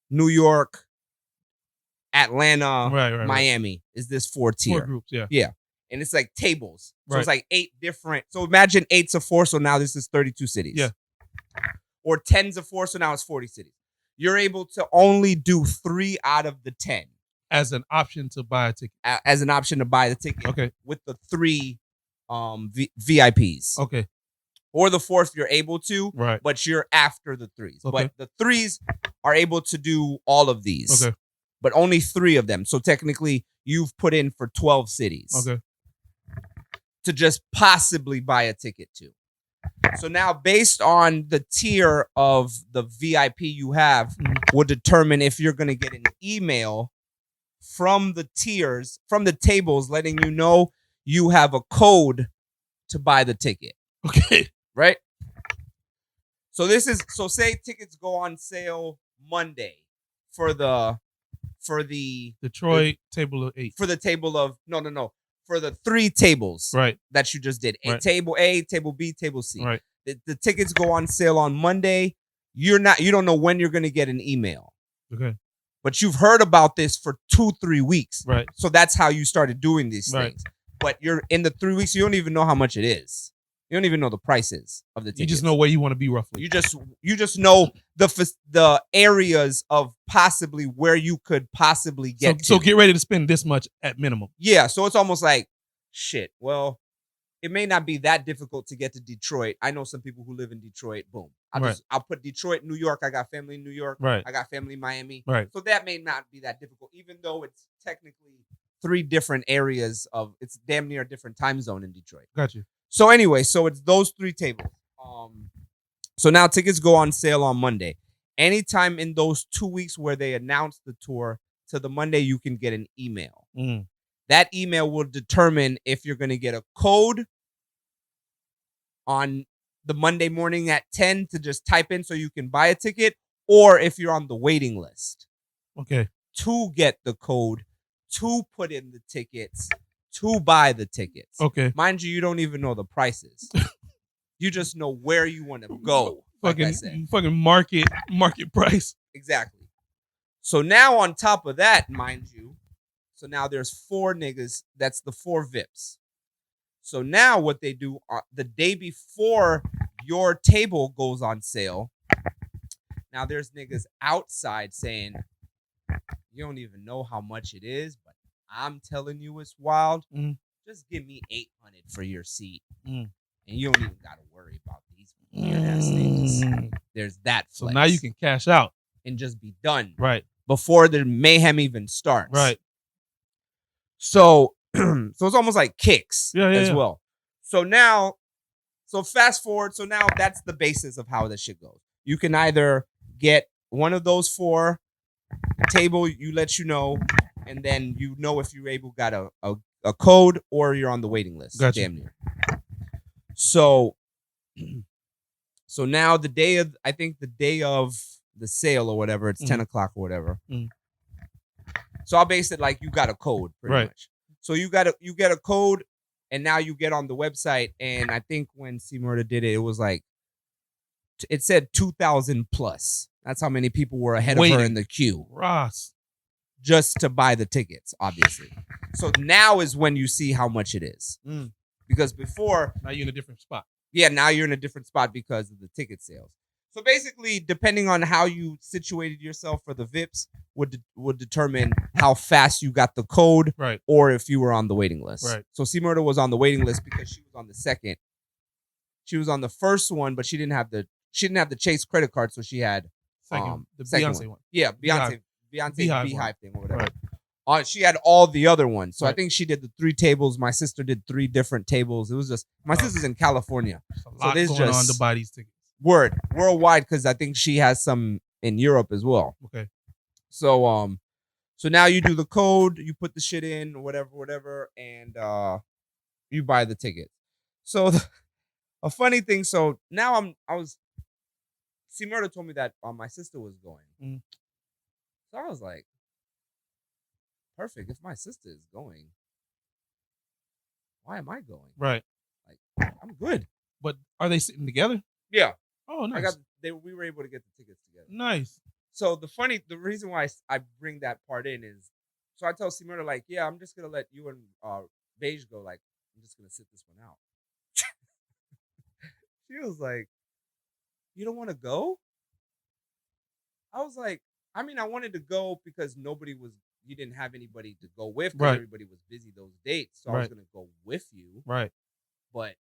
New York, Atlanta, Right. Miami is this 4 tier. 4 groups. Yeah. And it's like tables. So Right. it's like 8 different. So imagine 8's of 4. So now this is 32 cities. Yeah. Or 10's of 4. So now it's 40 cities. You're able to only do 3 out of the 10 As an option to buy a ticket. as an option to buy the ticket. Okay. With the 3 VIPs. Okay. or the 4th you're able to, Right. but you're after the 3s. Okay. But the 3s are able to do all of these. Okay. But only 3 of them. So technically, you've put in for 12 cities. Okay. To just possibly buy a ticket to. So now, based on the tier of the VIP you have, will determine if you're going to get an email from the tiers, from the tables, letting you know you have a code to buy the ticket. Okay. Right? So say tickets go on sale Monday for the Detroit table of 8. For the table of no. For the 3 tables Right. that you just did. Right. Table A, table B, table C. Right. The tickets go on sale on Monday. You don't know when you're going to get an email. Okay. But you've heard about this for 2-3 weeks. Right. So that's how you started doing these Right. things. But you're in the 3 weeks, you don't even know how much it is. You don't even know the prices of the tickets. You just know where you want to be roughly. You just know the areas of possibly where you could possibly get to. So get ready to spend this much at minimum. Yeah, so it's almost like, shit, well, it may not be that difficult to get to Detroit. I know some people who live in Detroit. Boom. I'll put Detroit, New York. I got family in New York. Right. I got family in Miami. Right. So that may not be that difficult, even though it's technically 3 different areas it's damn near a different time zone in Detroit. Got you. So anyway, so it's those 3 tables. So now tickets go on sale on Monday. Anytime in those 2 weeks where they announce the tour to the Monday, you can get an email. That email will determine if you're going to get a code on the Monday morning at 10 to just type in so you can buy a ticket, or if you're on the waiting list. Okay. To get the code, to put in the tickets, to buy the tickets. Okay. Mind you don't even know the prices. You just know where you want to go. Fucking market price. Exactly. So now on top of that, mind you, so now there's 4 niggas. That's the 4 VIPs. So now what they do the day before your table goes on sale, now there's niggas outside saying, you don't even know how much it is, but I'm telling you it's wild. Just give me $800 for your seat. And you don't even got to worry about these weird ass niggas. There's that flex. So now you can cash out. And just be done. Right. Before the mayhem even starts. Right. So it's almost like kicks as well. So now, fast forward. So now that's the basis of how this shit goes. You can either get one of those 4, the table let you know, and then you know if you're able got a code or you're on the waiting list. Gotcha. Damn near. So now the day of the sale or whatever, it's 10 o'clock or whatever. So I'll base it like you got a code pretty much. So you get a code, and now you get on the website, and I think when C Murder did it, it was like it said 2,000 plus. That's how many people were ahead of her in the queue. Ross. Just to buy the tickets, obviously. So now is when you see how much it is. Because before, now you're in a different spot. Yeah, now you're in a different spot because of the ticket sales. So basically, depending on how you situated yourself for the VIPs would determine how fast you got the code, right, or if you were on the waiting list. Right. So C Murder was on the waiting list because she was on the second. She was on the first one, but she didn't have the Chase credit card, so she had the second Beyonce one. Yeah, Beyonce Beehive thing or whatever. Right. She had all the other ones. So right. I think she did the 3 tables. My sister did 3 different tables. It was just my sister's in California. A lot going on to buy these tickets. Worldwide, because I think she has some in Europe as well. Okay. So so now you do the code, you put the shit in, whatever, and you buy the ticket. So a funny thing, so now C Murder told me that my sister was going. So I was like, perfect. If my sister is going, why am I going? Right. Like, I'm good. But are they sitting together? Yeah. Oh, nice. We were able to get the tickets together. Nice. So the reason why I bring that part in is, so I tell C Murder, like, yeah, I'm just gonna let you and Beige go. Like, I'm just gonna sit this one out. She was like, you don't want to go? I was like, I mean, I wanted to go because you didn't have anybody to go with because right. everybody was busy those dates. So right. I was going to go with you. Right. But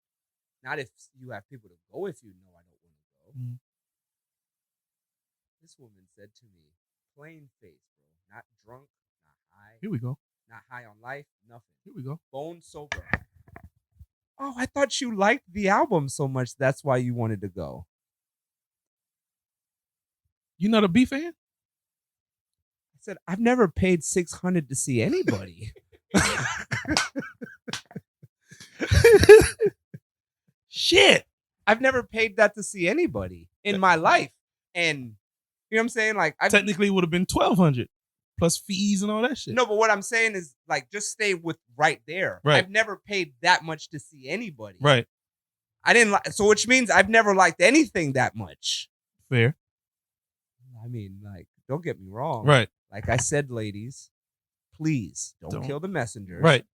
Not if you have people to go if you know I don't want to go. Mhm. This woman said to me, plain face, bro. Not drunk, not high, Here we go. not high on life, nothing. Here we go. Bone sober. Oh, I thought you liked the album so much. That's why you wanted to go. You not a B fan? I said, I've never paid $600 to see anybody. Shit. I've never paid that to see anybody in my life. And you know what I'm saying? Like, I Technically, it would have been $1,200 plus fees and all that shit. no, but what I'm saying is like just stay with right there. Right. I've never paid that much to see anybody. Right. I didn't like so which means I've never liked anything that much. Fair. I mean, like, don't get me wrong. Right. Like I said, ladies, please don't Don't. kill the messengers. Right.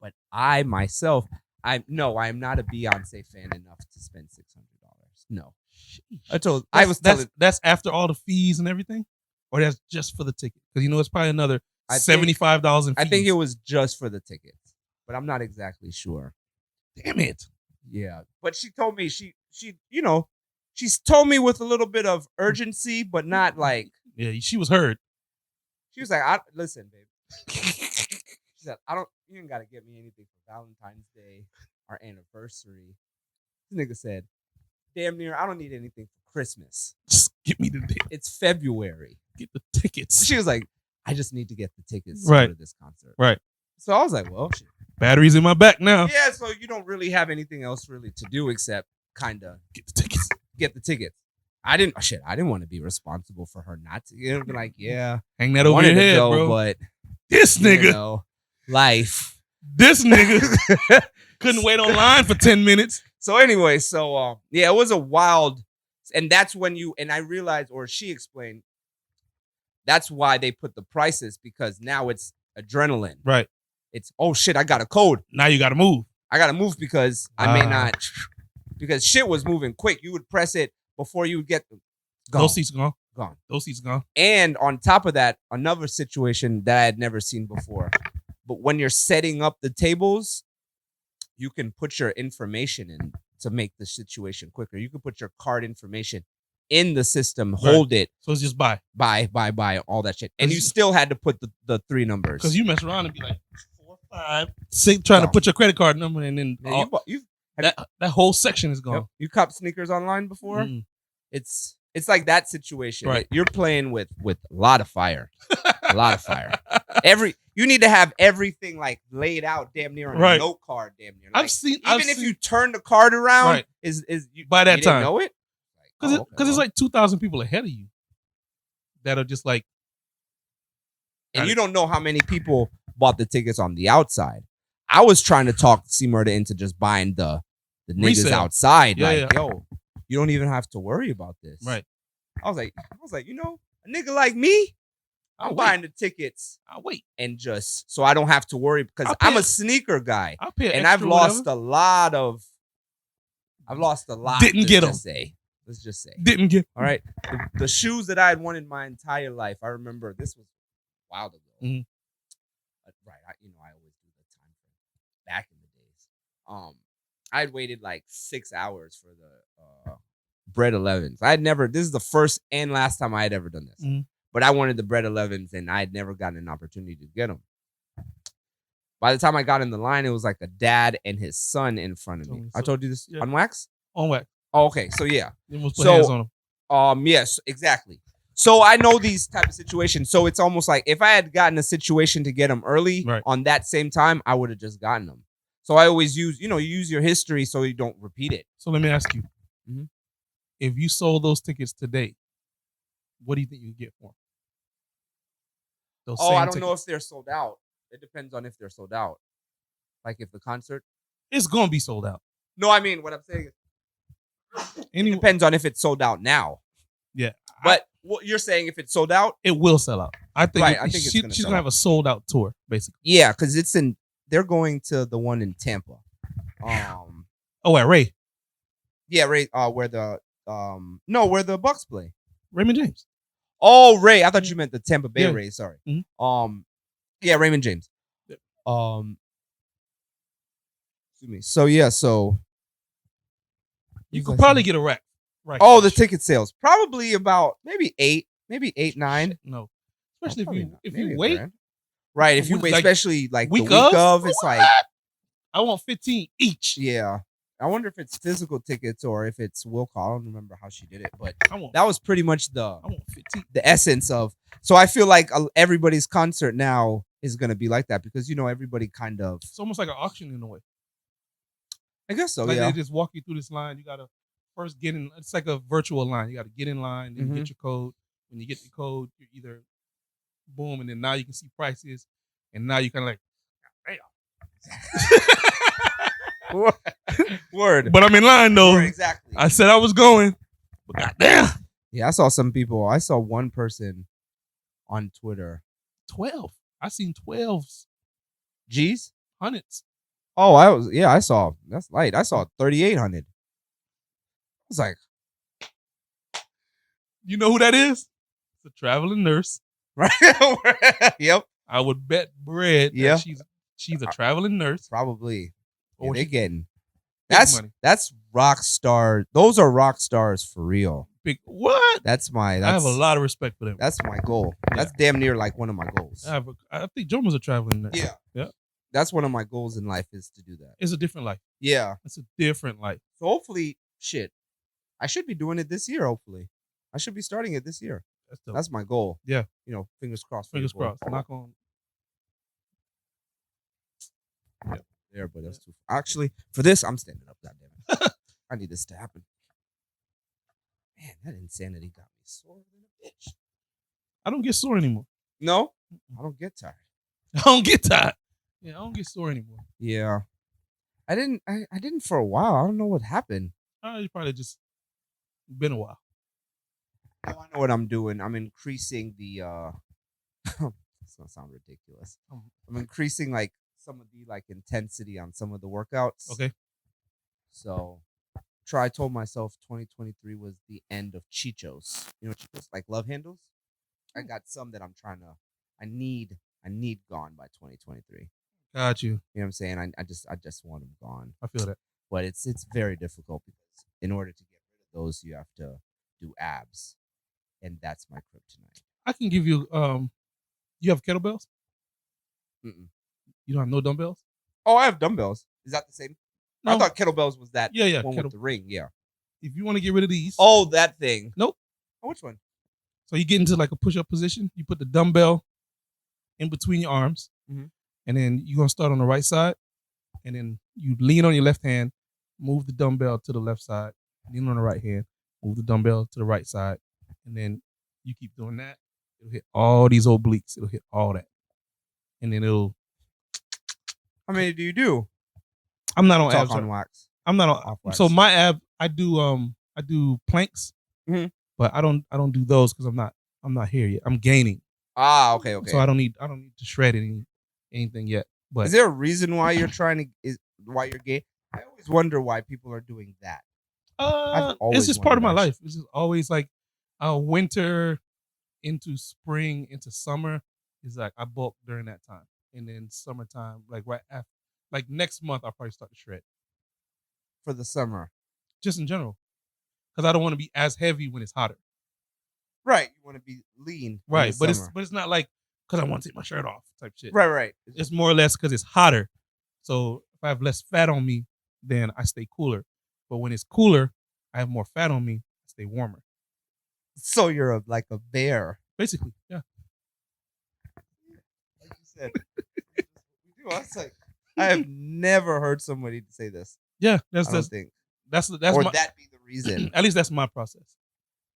But I myself, I am not a Beyonce fan enough to spend $600. No. That's after all the fees and everything, or that's just for the ticket? Because it's probably another I think- $75 in fees. I think it was just for the tickets, but I'm not exactly sure. Damn it. Yeah, but she told me she's told me with a little bit of urgency, but not like Yeah, she was heard. she was like, listen, babe. She said, you ain't gotta get me anything for Valentine's Day, our anniversary. This nigga said, damn near, I don't need anything for Christmas. Just get me the date. It's February. Get the tickets. She was like, I just need to get the tickets Right. to this concert. Right. So I was like, well, shit. Batteries in my back now. Yeah, so you don't really have anything else really to do except kind of Get the tickets. get the tickets. I didn't want to be responsible for her not to. You know, be like, yeah, Hang that I over your wanted to head, go, bro. but This nigga. you know, life. This nigga couldn't wait online for 10 minutes. So anyway, yeah, it was a wild, and that's when I realized, or she explained, that's why they put the prices, because now it's adrenaline. Right. It's, oh shit, I got a code. Now you got to move. I gotta move because I may not, because shit was moving quick. You would press it before you would get gone. Those seats gone. Gone. Those seats gone. And on top of that, another situation that I had never seen before. But when you're setting up the tables, you can put your information in to make the situation quicker. You can put your card information in the system, hold it, So it's just buy. buy, all that shit. And you still had to put the three numbers. Because you mess around and be like 4, 5, 6, trying to put your credit card number, and then Man, that whole section is gone. you cop sneakers online before? Mm. It's like that situation. Right. You're playing with a lot of fire. A lot of fire. You need to have everything like laid out damn near on a Right. note card, damn near. Like, I've even if seen- you turn the card around, Right. is you, By that you didn't time. know it? Like, Because oh, okay, it's well. like 2,000 people ahead of you that are just like, And you don't know how many people bought the tickets on the outside. I was trying to talk C Murder into just buying the niggas Resale. outside. Yeah, like, yo, you don't even have to worry about this. right. I was like, a nigga like me, I'm I'll buying the tickets I'll wait. and just so I don't have to worry because I'll pay I'm a it. sneaker guy. I'll pay And I've lost a lot. Didn't let's get 'em. just say. Let's just say. Didn't get. All right. The shoes that I had wanted my entire life. I remember this was a while ago. Mhm. Right. I always do the time frame back in the days. I had waited like 6 hours for the bread 11s. This is the first and last time I had ever done this. Mhm. But I wanted the bread 11s and I had never gotten an opportunity to get them. By the time I got in the line, it was like a dad and his son in front of me. I told you this Yeah. on wax? On wax. Oh, okay. So yeah. You almost put So- hands on them. Yes, exactly. So I know these type of situations. So it's almost like if I had gotten a situation to get them early Right. on that same time, I would have just gotten them. So I always use, you use your history so you don't repeat it. So let me ask you. Mhm. If you sold those tickets today, what do you think you'd get for them? Those Oh, same I don't know tickets. if they're sold out. It depends on if they're sold out. Like if the concert. It's going to be sold out. No, I mean what I'm saying is it Anyway, depends on if it's sold out now. yeah. But what you're saying if it's sold out? It will sell out. I think. Right, I think it's gonna she's sell gonna out. have a sold out tour, basically. Yeah, because they're going to the one in Tampa. Oh, at Ray Yeah, right. Where the Bucks play. Raymond James. Oh, Ray. I thought you meant the Tampa Bay Yeah. Rays. Sorry. Mhm. Yeah, Raymond James. Yep. Excuse me. So yeah, so You Who's could that probably saying? get a rack. Right. Oh, the ticket sales. Probably about maybe 8, 9. No, Oh, especially probably if you not. if Maybe you a wait. grand. Right. If you Week- wait, like, especially like the week week of? of, it's like, I want 15 each. yeah. I wonder if it's physical tickets or if it's will call. I don't remember how she did it, but I want that was pretty much I want 15. the essence of. So I feel like everybody's concert now is gonna be like that because everybody kind of. It's almost like an auction in a way. I guess so. Like Yeah. they just walk you through this line. You gotta first get in. It's like a virtual line. You gotta get in line, then you get your code. When you get the code, you're either boom, and then now you can see prices, and now you kind of like, Word. but I'm in line though. Word, exactly. I said I was going, but goddamn, Yeah, I saw some people. I saw one person on Twitter. 12. I seen 12s, G's. hundreds. Oh, I saw. That's light. I saw 3,800. I was like, You know who that is? It's a traveling nurse. right? Yep. I would bet bread Yeah. that she's a traveling nurse. Probably. Yeah, Or they she- getting. big That's money. that's rock star. Those are rock stars for real. Big what? That's I have a that's lot of respect for them. that's my goal. Yeah. That's damn near like one of my goals. I think Joan was a traveling nurse. Yeah. Yeah. That's one of my goals in life is to do that. It's a different life. Yeah. It's a different life. So hopefully, shit, I should be doing it this year. Hopefully, I should be starting it this year. That's dope. That's my goal. Yeah. Fingers crossed. for Fingers you, boy. crossed. Knock on. There, but that's too. Actually, for this, I'm standing up. Goddamn it! I need this to happen. Man, that insanity got me sore than a bitch. I don't get sore anymore. No, I don't get tired. I don't get tired. Yeah, I don't get sore anymore. Yeah, I didn't. I didn't for a while. I don't know what happened. You probably just been a while. I know what I'm doing. I'm increasing the. It's gonna sound ridiculous. I'm increasing like some of the like intensity on some of the workouts. Okay. So, I told myself 2023 was the end of Chichos. Chichos like love handles. I got some that I'm trying to. I need gone by 2023. Got you. You know what I'm saying? I just want them gone. I feel that. But it's very difficult because in order to get rid of those, you have to do abs, and that's my kryptonite. I can give you. You have kettlebells? Mm-mm. You don't have no dumbbells? Oh, I have dumbbells. Is that the same? No. I thought kettlebells was that Yeah. one with the ring. Yeah. If you want to get rid of these, Oh, that thing. Nope. Oh, which one? so you get into like a push-up position. You put the dumbbell in between your arms, Mhm. and then you're gonna start on the right side, and then you lean on your left hand, move the dumbbell to the left side, lean on the right hand, move the dumbbell to the right side, and then you keep doing that. It'll hit all these obliques. It'll hit all that, and then it'll. How many do you do? I'm not on Talk abs. on wax. I'm not on. Off wax. So my ab, I do planks, Mhm. but I don't do those because I'm not here yet. I'm gaining, Ah, okay. so I don't need to shred anything yet. But Is there a reason why you're why you're gay? I always wonder why people are doing that. always it's just part of my wondered that life. It's just always like winter into spring into summer is like I bulk during that time, and then summertime like right after, like next month I'll probably start to shred For the summer. just in general because I don't want to be as heavy when it's hotter. Right. You want to be lean. in Right, the but summer. it's not like because I want to take my shirt off type shit. Right. It's more or less because it's hotter. So if I have less fat on me, then I stay cooler. But when it's cooler, I have more fat on me, I stay warmer. So you're like a bear. Basically, yeah. Like you said. We do. I was like, I have never heard somebody say this. Yeah, I don't think. that's or my, that be the reason. at least that's my process.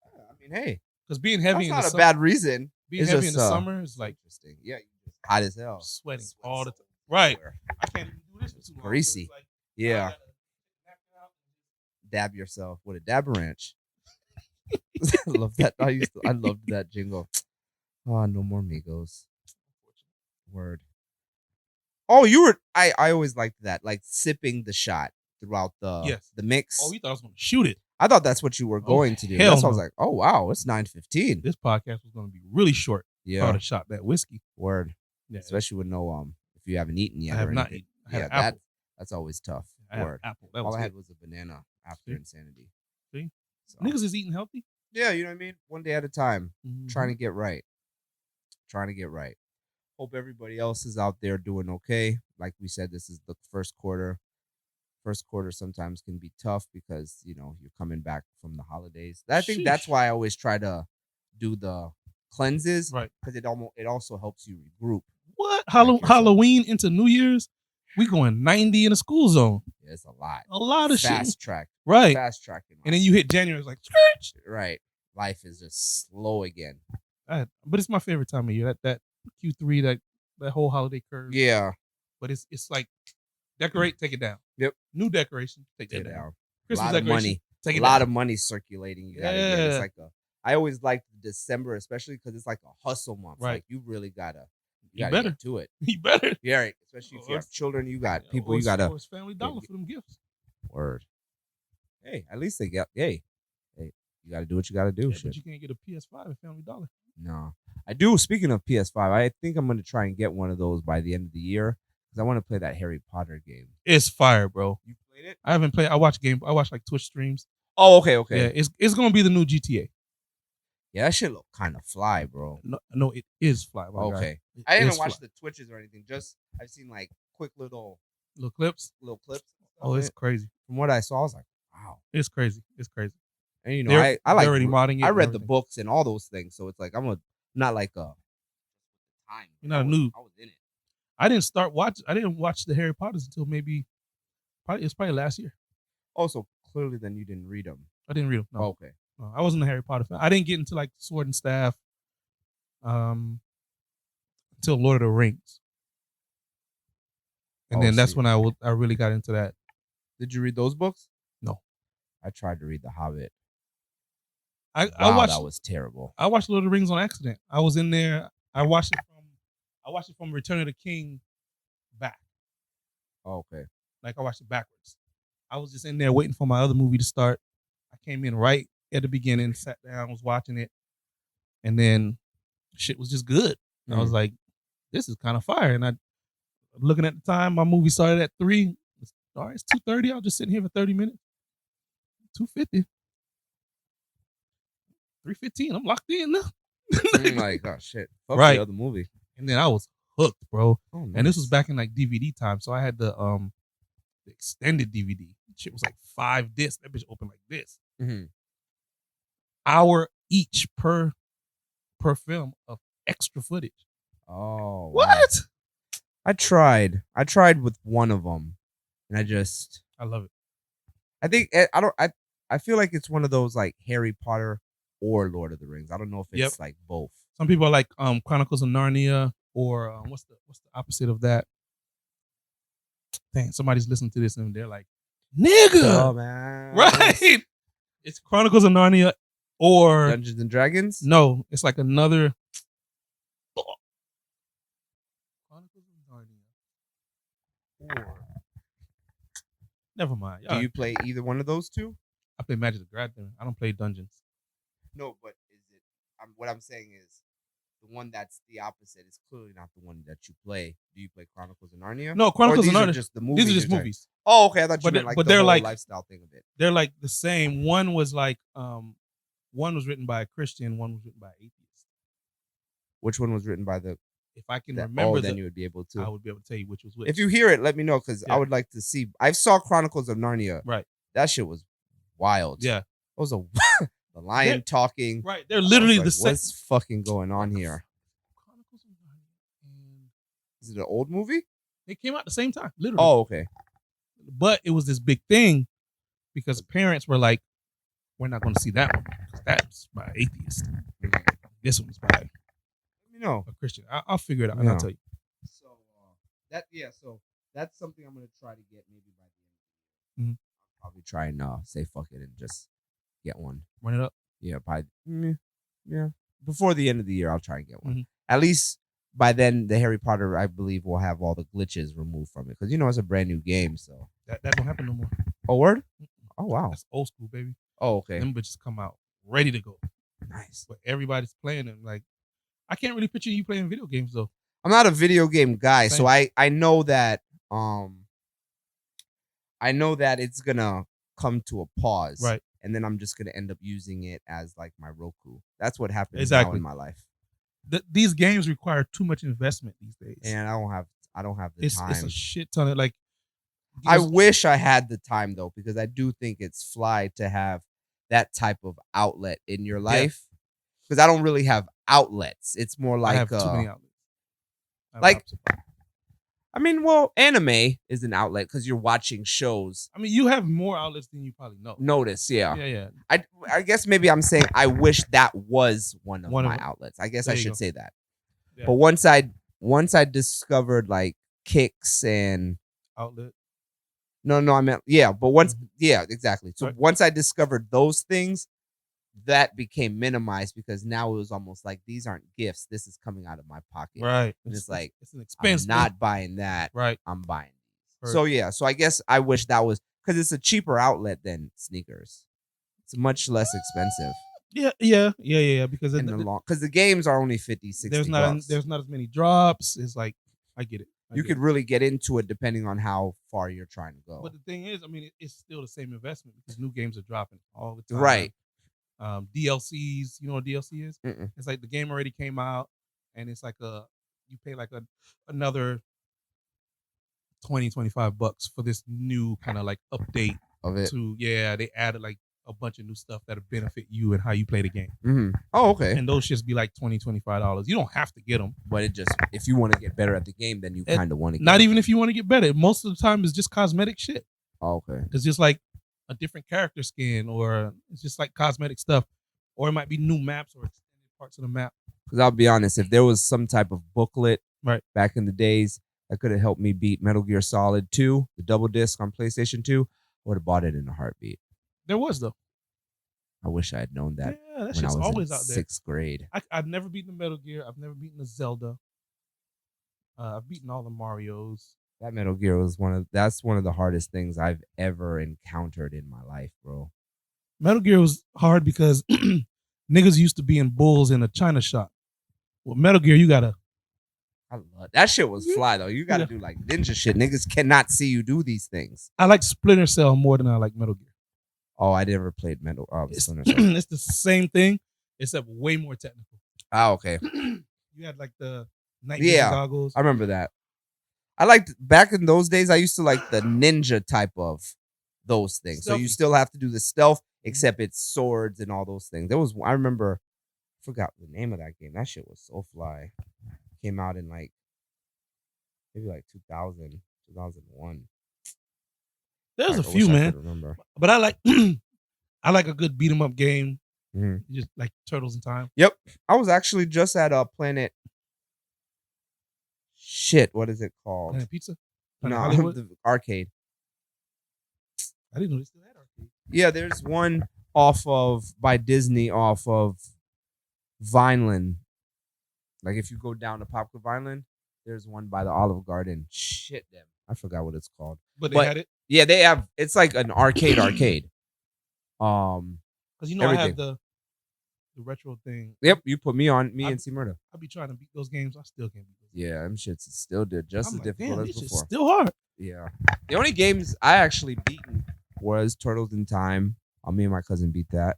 I mean, hey, Because being heavy that's in the not a bad reason. being it's heavy in just, the summer is like Interesting. Yeah, you just hot as hell. sweating Sweat all the so time. Right. everywhere. I can't even do this for too long. Greasy. It's like, Yeah. I gotta knock it out. Dab yourself with a dab ranch. I love that. I loved that jingle. Oh, no more Migos. Word. Oh, you were. I always liked that, like sipping the shot throughout the mix. Oh, you thought I was gonna shoot it. I thought that's what you were going to do. hell That's why I was no. like, oh wow, it's 9:15. This podcast was gonna be really short. Yeah, I'd have shot that whiskey. word. Yeah. Especially with no if you haven't eaten yet. I have or not anything. eaten. I had Yeah, an apple. that's always tough. I had Word. an apple. That All was I it. had was a banana. after See? Insanity. See? So, Niggas is eating healthy. yeah, you know what I mean? One day at a time. Mhm. Trying to get right. Trying to get right. Hope everybody else is out there doing okay. Like we said, this is the first quarter. First quarter sometimes can be tough because, you know, you're coming back from the holidays. I think that's Sheesh. why I always try to do the cleanses. Right. Because it also helps you regroup. What? yourself. Halloween into New Year's? We going 90 in the school zone. Yeah, it's a lot. A lot of shit. Fast track. Right. Fast tracking. And then you hit January, it's like, skirt. Right. Life is just slow again. But it's my favorite time of year. That Q3, that whole holiday curve. Yeah. But it's like decorate, take it down. Yep. New decoration, take Get it down. down. A Christmas lot of decoration, money. take A it lot down. of money circulating. You gotta get. It's Yeah. like I always liked December, especially because it's like a hustle month. Right. Like you really gotta You better. get to it. You better. Yeah, right. Especially if you Or have children, you got people Or you gotta it's Family Dollar for them gifts. word. Hey, at least they get hey, you gotta do what you gotta do. Yeah, Shit. but you can't get a PS5 at Family Dollar. No. I do. Speaking of PS5, I think I'm gonna try and get one of those by the end of the year because I want to play that Harry Potter game. It's fire, bro. You played it? I haven't played. I watch like Twitch streams. Oh, okay. Yeah, it's gonna be the new GTA. Yeah, that shit look kind of fly, bro. No, it is fly. My guy. Okay. It I haven't is watched fly. the Twitches or anything. Just I've seen like quick little little clips. clips. Oh, it's crazy. From what I saw, I was like, wow. It's crazy. It's crazy. And you know, They're I like already modding it. I and read the everything. books and all those things, so it's like I'm not like a time. You're not I a was- noob. I was in it. I didn't watch the Harry Potters until it's probably last year. Also, clearly, then you didn't read them. I didn't read them. No. Oh, okay. No, I wasn't a Harry Potter fan. I didn't get into like Sword and Staff until Lord of the Rings. And Oh, then that's see. when I really got into that. Did you read those books? No. I tried to read The Hobbit. I Wow, watched that was terrible. I watched Lord of the Rings on accident. I was in there. I watched it from Return of the King back. Oh, okay. Like I watched it backwards. I was just in there waiting for my other movie to start. I came in right at the beginning, sat down, was watching it, and then shit was just good. And I was like, this is kind of fire. And I looking at the time, my movie started at 3. All right, it's 2:30. I'll just sit here for 30 minutes. 2:50. 3:15. I'm locked in now. I'm like, oh shit. Fuck Right. the other movie. And then I was hooked, bro. Oh, And this was nice. back in like DVD time. So I had the extended DVD. Shit was like 5 discs. That bitch opened like this. Mhm. Hour each per film of extra footage. Oh, wow. What? I tried with one of them, and I love it. I think I feel like it's one of those like Harry Potter or Lord of the Rings. I don't know if it's Yep. like both. Some people are like Chronicles of Narnia or what's the opposite of that? Dang, somebody's listening to this and they're like, nigga. Oh man. Right. It's Chronicles of Narnia or Dungeons and Dragons? no, it's like another Chronicles of Narnia or never mind. Do you play either one of those two? I play Magic the Gathering. I don't play Dungeons. No, but is it what I'm saying is the one that's the opposite is clearly not the one that you play. Do you play Chronicles of Narnia? No, Or Chronicles of these are Narnia. just the movies. These are just you're talking- movies. Oh, okay. I thought you But meant they- like but the they're whole like- lifestyle thing of it. They're like the same. One was like one was written by a Christian, one was written by an atheist. Which one was written by the? If I can that- remember, then you would be able I to. would be able to tell you which was which. If you hear it, let me know because Yeah. I would like to see. I saw Chronicles of Narnia. right, That shit was wild. yeah, It was a the lion They're- talking. right. They're literally I was the like, same. What's fucking going on here? Chronicles of Narnia, and Is it an old movie? they came out at the same time, literally. Oh, okay. But it was this big thing because parents were like, "We're not going to see that one because that's by an atheist. This one's by Let me know. a Christian." I'll figure it out and I'll Yeah. tell you. So so that's something I'm gonna try to get maybe by the end. Mhm. I'll probably try and say fuck it and just get one. Run it up. Yeah, yeah. Before the end of the year, I'll try and get one. Mhm. At least by then, the Harry Potter, I believe, will have all the glitches removed from it because it's a brand new game. So, That don't happen no more. oh word, oh wow, That's old school, baby. oh okay, Them bitches come out ready to go. nice. But everybody's playing them. Like, I can't really picture you playing video games though. I'm not a video game guy, so Same. I know that I know that it's gonna come to a pause. Right. And then I'm just gonna end up using it as like my Roku. That's what happens now Exactly. in my life. These games require too much investment these days. And I don't have the time. It's a shit ton of like. I wish I had the time though, because I do think it's fly to have that type of outlet in your life. Because I don't really have outlets. It's more like I have too many outlets. like- I mean, well, anime is an outlet because you're watching shows. I mean, you have more outlets than you probably know. Notice, yeah. Yeah. I guess maybe I'm saying I wish that was one of One of my them. outlets. I guess There I you should go. say that. Yeah. But once I discovered like Kicks and Outlet. no, I meant but once exactly. So Right. once I discovered those things, that became minimized because now it was almost like these aren't gifts. This is coming out of my pocket. Right. And it's like, it's an I'm expense. not buying that. Right. I'm buying these. Heard. So yeah, so I guess I wish that was because it's a cheaper outlet than sneakers. It's much less expensive Yeah. Because in the long because the games are only 50, 60 there's not bucks. there's not as many drops. It's like I get it. You could really get into it depending on how far you're trying to go. But the thing is, I mean, it's still the same investment because new games are dropping all the time. Right. DLCs, you know what DLC is? Mm-mm. It's like the game already came out, and it's like you pay like another $20-$25 for this new kind of like update Of it. to they added like a bunch of new stuff that'll benefit you and how you play the game. Mm-hmm. Oh, okay. And those shits be like $20-$25. You don't have to get them. But it just if you want to get better at the game, then you And kind of want to. Not even if you want to get better. Most of the time, it's just cosmetic shit. Oh, okay. It's just like a different character skin, or it's just like cosmetic stuff, or it might be new maps or extended parts of the map. Because I'll be honest, if there was some type of booklet Right. back in the days that could have helped me beat Metal Gear Solid 2, the double disc on PlayStation 2, I would have bought it in a heartbeat. There was though. I wish I had known that Yeah, that when I shit's was always in out there. 6th grade. I've never beaten the Metal Gear. I've never beaten the Zelda. I've beaten all the Marios. That Metal Gear was one of the hardest things I've ever encountered in my life, bro. Metal Gear was hard because niggas used to be in bulls in a China shop. With Metal Gear, you gotta. I love that shit was fly though. You got to do like ninja shit. Niggas cannot see you do these things. I like Splinter Cell more than I like Metal Gear. Oh, I never played Metal. It's, Splinter Cell. it's the same thing, except way more technical. Oh, okay. You had like the night vision goggles. I remember that. I liked back in those days. I used to like the ninja type of those things. So you Stealthy. still have to do the stealth, except it's swords and all those things. I remember, forgot the name of that game. That shit was so fly. Came out in like maybe like 2000, 2001. There's I a wish few, I man. could remember. But I like I like a good beat 'em up game. Mhm. Just like Turtles in Time. Yep. I was actually just at a Planet. Shit, what is it called? Planet Pizza. Planet No, Hollywood. the arcade. I didn't know they still had arcade. Yeah, there's one by Disney off of Vineland. Like if you go down to Poplar Vineland, there's one by the Olive Garden. Shit, them. I forgot what it's called. But they had it Yeah, they have. It's like an arcade. because I everything. have the retro thing. Yep, you put me on I- and C Murder. I be trying to beat those games. I still can't beat those. Yeah, them shits still did just I'm as like, difficult damn, as this shit's before. still hard. Yeah. The only games I actually beaten was Turtles in Time. Me and my cousin beat that.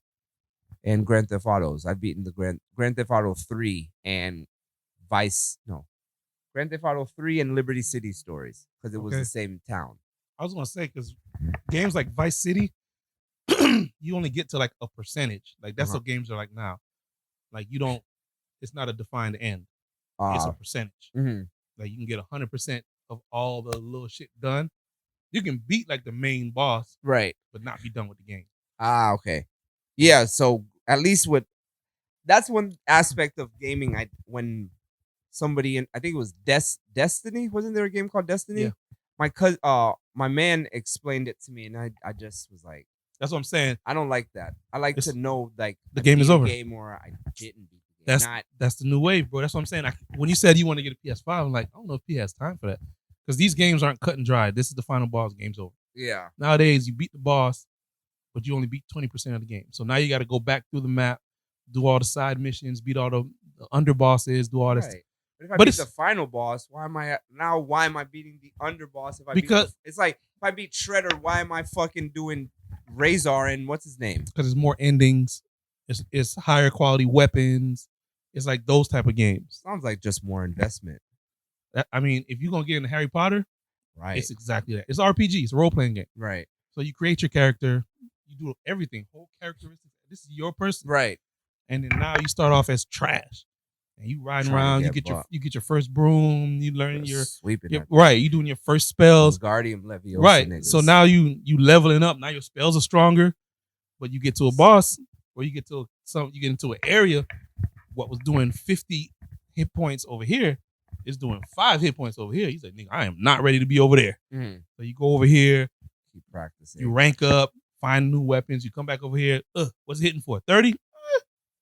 And Grand Theft Autos. I've beaten the Grand Theft Auto 3 and Grand Theft Auto 3 and Liberty City Stories because it was Okay. the same town. I was gonna say because games like Vice City, you only get to like a percentage. Like that's Uh-huh. what games are like now. Like you don't. It's not a defined end. It's a percentage. Mhm. Like you can get 100% of all the little shit done. You can beat like the main boss, Right. but not be done with the game. Okay. Yeah, so at least that's one aspect of gaming when somebody I think it was Destiny, wasn't there a game called Destiny? Yeah. My man explained it to me and I just was like, That's what I'm saying. I don't like that. I like It's- to know like the I game is beat a over. game or I didn't beat the game. That's Not that's the new wave, bro. That's what I'm saying. When you said you want to get a PS5, I'm like, I don't know if P has time for that because these games aren't cut and dry. This is the final boss. Game's over. yeah. Nowadays, you beat the boss, but you only beat 20% of the game. So now you got to go back through the map, do all the side missions, beat all the underbosses, do all this. Right. But if I But beat it's- the final boss, why am I beating the underboss if I Because- it's like if I beat Shredder, why am I fucking doing Razor and what's his name? Because it's more endings. It's higher quality weapons. It's like those type of games. Sounds like just more investment. I mean, if you're gonna get into Harry Potter, Right. it's exactly that. It's RPG. It's a role playing game. Right. So you create your character. You do everything, whole characteristics. This is your person. Right. And then now you start off as trash. And you riding Trying to around. get You get your first broom. You learn your sweeping. right. You doing your first spells. Guardian Leviosa. Right. Niggas. So now you leveling up. Now your spells are stronger. But you get to a boss, or you get into an area. What was doing 50 hit points over here is doing 5 hit points over here. He's like, nigga, I am not ready to be over there. Mhm. So you go over here, Keep practicing. you rank up, find new weapons. You come back over here. What's it hitting for? 30?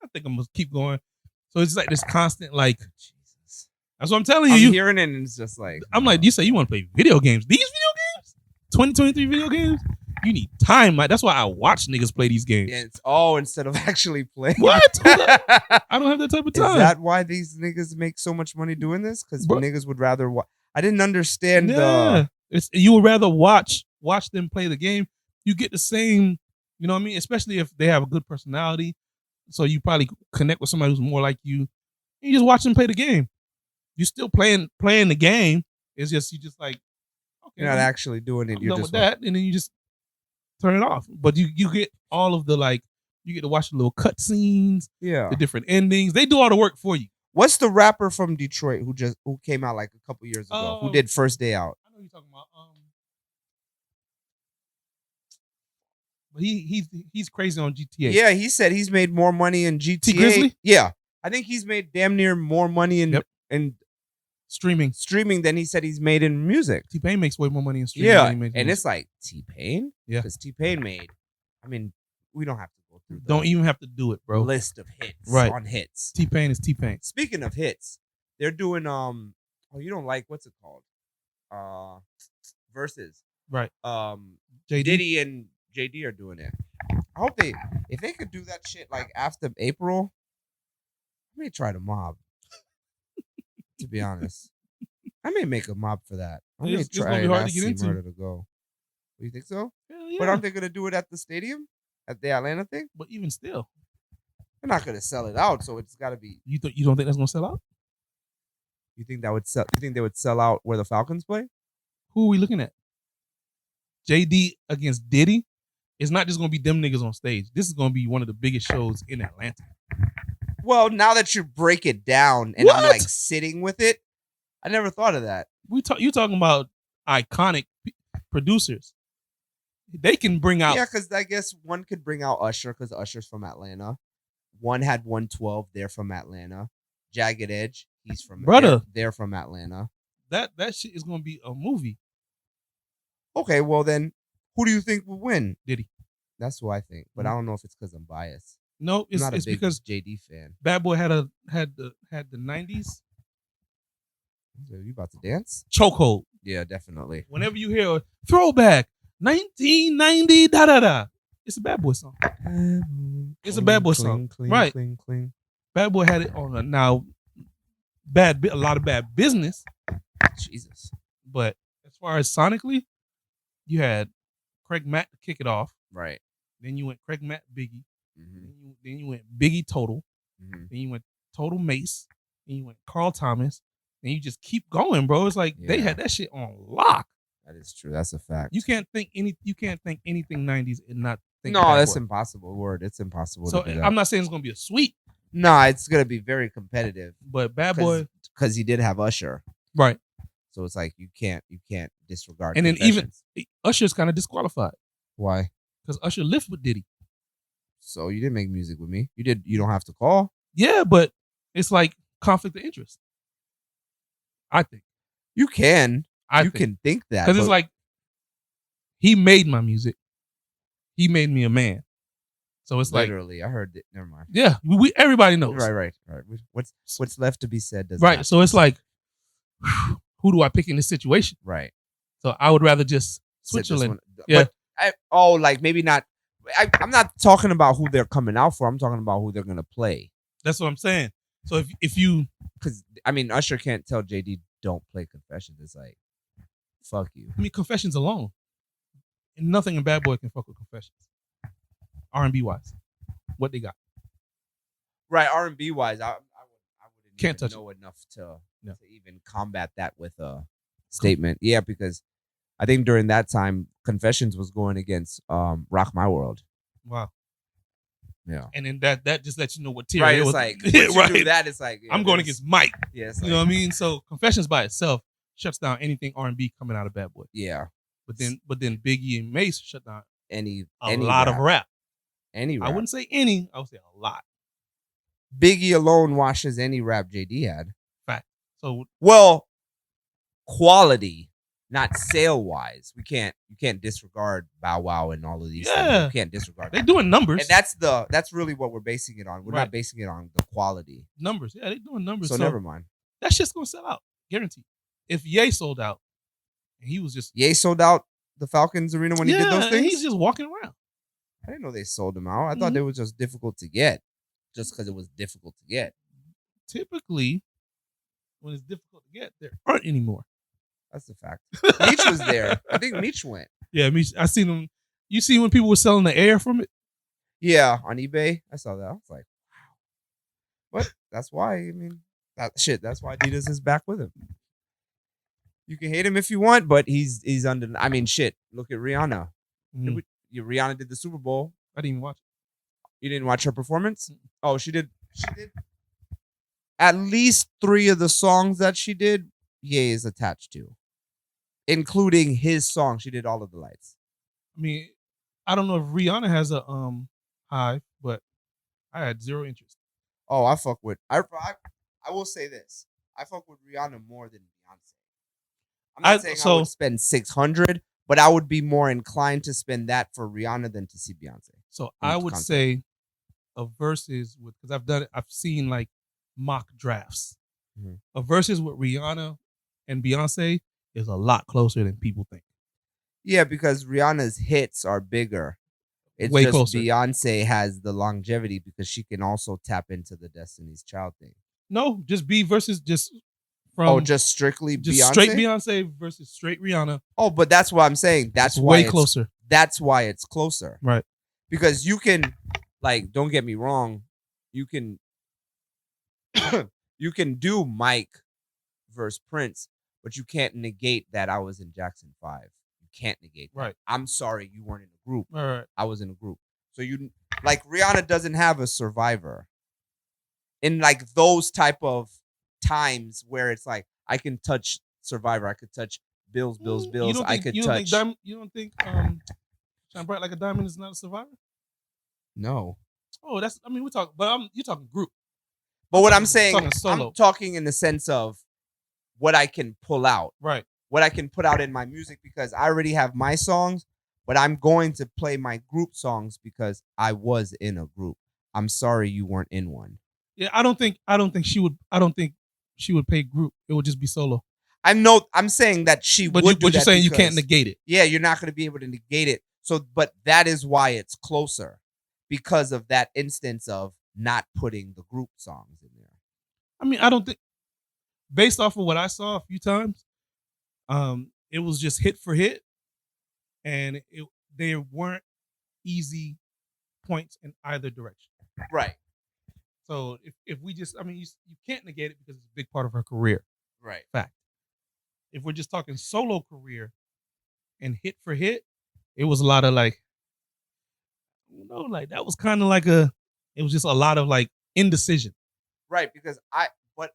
I think I'm gonna keep going. So it's like this constant, like, Jesus. that's what I'm telling I'm you. hearing it and it's just like I'm like, you say you want to play video games. These video games? 2023 video games? You need time. That's why I watch niggas play these games. It's instead of actually playing. What? I don't have that type of Is time. that why these niggas make so much money doing this? Because Bro. niggas would rather watch. I didn't understand Yeah. You would rather watch them play the game. You get the same, you know what I mean? Especially if they have a good personality. So you probably connect with somebody who's more like you. And you just watch them play the game. You still playing the game. It's just you just like, okay, You're not actually doing it. I'm You're done just with that, and then you just turn it off. But you get all of the, like, you get to watch the little cut scenes, yeah. the different endings. They do all the work for you. What's the rapper from Detroit who came out like a couple years ago? Who did First Day Out? I know you're talking about. But he's crazy on GTA. Yeah, he said he's made more money in GTA. Grizzly? Yeah, I think he's made damn near more money in Streaming. than he said he's made in music. T-Pain makes way more money in streaming. Yeah, than he makes and music. it's like T-Pain. Yeah. Because T-Pain made. I mean, we don't have to go through. Don't even have to do it, bro. List of hits Right. on hits. T-Pain is T-Pain. Speaking of hits, they're doing you don't like what's it called? Versus. Right. JD. Diddy and JD are doing it. I hope if they could do that shit like after April, I may try to mob. To be honest. I may make a mob for that. I may It's try gonna be and hard to ask get into. C-Murder to go. You think so? Hell yeah. But aren't they gonna do it at the stadium? At the Atlanta thing? But even still, They're not gonna sell it out, so it's gotta be. you don't think that's gonna sell out? You think that would sell? You think they would sell out where the Falcons play? Who are we looking at? JD against Diddy. It's not just gonna be them niggas on stage. This is gonna be one of the biggest shows in Atlanta. Well, now that you break it down and I'm What? like sitting with it, I never thought of that. You talking about iconic producers. They can bring out. Yeah, because I guess one could bring out Usher because Usher's from Atlanta. One had 112. They're from Atlanta. Jagged Edge. He's from Brother. They're from Atlanta. That shit is gonna be a movie. Okay, well then, who do you think will win? Diddy. That's who I think, but I don't know if it's because I'm biased. No, I'm it's not a big because JD fan. Bad Boy had the 90s So you about to dance? chokehold. Yeah, definitely. Whenever you hear a throwback 1990 da da da, it's a Bad Boy song. It's a Bad Boy song, right? Clean, clean. Bad Boy had it on now. A lot of Bad Business, Jesus. but as far as sonically, you had Craig Mack to kick it off. Right. Then you went Craig Mack, Biggie. Mm-hmm. Then you went Biggie Total. Mm-hmm. Then you went Total Mace. Then you went Carl Thomas. And you just keep going, bro. It's like they Yeah. had that shit on lock. That is true. That's a fact. You can't think anything 90s and not think No, Bad that's Boy. impossible. Word. It's impossible So to do that. I'm not saying it's gonna be a sweep, Nah, it's gonna be very competitive but Bad Boy, because he did have Usher. right? So it's like you can't disregard. And then even Confessions. Usher's kind of disqualified Why? because Usher lived with Diddy. So you didn't make music with me. You did. You don't have to call. Yeah, but it's like conflict of interest. I think. You can. You can think that because it's but- like he made my music. He made me a man. So it's like, literally. I heard it. Never mind. yeah, everybody knows. Right. What's left to be said does Right. not. So it's like, who do I pick in this situation? Right. So I would rather just Sit this Switzerland. one- Yeah. But like maybe not. I'm not talking about who they're coming out for. I'm talking about who they're gonna play. That's what I'm saying. So if you Because I mean, Usher can't tell JD don't play Confessions. It's like, fuck you. Confessions alone, and nothing in Bad Boy can fuck with Confessions. R&B wise. What they got? Right, R&B wise, I wouldn't Can't even touch know enough to No. even combat that with a statement. Yeah, because I think during that time, Confessions was going against Rock My World. Wow. Yeah. And then that just lets you know what tier Right, it it's was. like once you right. do that, it's like yeah, I'm going there's- against Mike. Yeah, it's You like, know what I mean? So Confessions by itself shuts down anything R&B coming out of Bad Boy. yeah, But then Biggie and Mace shut down any lot of rap. any rap. I wouldn't say any. I would say a lot. Biggie alone washes any rap JD had. Fact. So Well, quality, not sale wise. You can't disregard Bow Wow and all of these things. Yeah. You can't disregard they that. doing numbers. And that's really what we're basing it on. We're Right. not basing it on the quality. numbers. Yeah, they doing numbers. So never mind. That shit's gonna sell out. Guaranteed. If Ye sold out, and he was just Ye sold out the Falcons Arena when he did those and things. he's just walking around. I didn't know they sold them out. I thought they were just difficult to get, just because it was difficult to get. Typically, when it's difficult to get, there aren't anymore. That's the fact. Meech was there. I think Meech went. Yeah, I seen them. You see when people were selling the air from it? Yeah, on eBay. I saw that. I was like, wow. But that's why. I mean, that's why Adidas is back with him. You can hate him if you want, but he's under. I mean, shit. Look at Rihanna. Mhm. Rihanna did the Super Bowl. I didn't even watch it. You didn't watch her performance? Oh, she did. She did. At least 3 of the songs that she did, Ye is attached to, including his song. She did All of the Lights. I mean, I don't know if Rihanna has a Hive, but I had zero interest. Oh, I fuck with. I will say this. I fuck with Rihanna more than Beyonce. I'm not saying I would spend 600, but I would be more inclined to spend that for Rihanna than to see Beyonce. So I would say a versus with, because I've seen like mock drafts. Mhm. A versus with Rihanna and Beyonce is a lot closer than people think. Yeah, because Rihanna's hits are bigger. It's Way just closer. Beyonce has the longevity because she can also tap into the Destiny's Child thing. No, just B versus just from just strictly just Beyonce? straight Beyonce versus straight Rihanna. Oh, but that's what I'm saying. That's It's why way closer. That's why it's closer. Right. Because you can, like, don't get me wrong, you can you can do Mike versus Prince, but you can't negate that I was in Jackson 5. You can't negate that. Right. I'm sorry you weren't in a group. All right. I was in a group. So you, like, Rihanna doesn't have a Survivor. In like those type of times where it's like I can touch Survivor, I could touch Bills. I could touch. You don't think Shine Bright Like a Diamond is not a Survivor? No. Oh, that's. I mean, you're talking group. But what I'm saying, talking solo. I'm talking in the sense of what I can pull out. Right. What I can put out in my music, because I already have my songs, but I'm going to play my group songs because I was in a group. I'm sorry you weren't in one. Yeah, I don't think she would pay group. It would just be solo. I'm saying that she would. But you're saying you can't negate it. Yeah, you're not going to be able to negate it. So, but that is why it's closer, because of that instance of not putting the group songs in there. I mean, I don't think, based off of what I saw a few times, it was just hit for hit, and they weren't easy points in either direction. Right. So if we just, I mean, you can't negate it because it's a big part of her career. Right. Fact. If we're just talking solo career and hit for hit, it was a lot of like, like that was kind of like it was just a lot of like indecision. Right, because but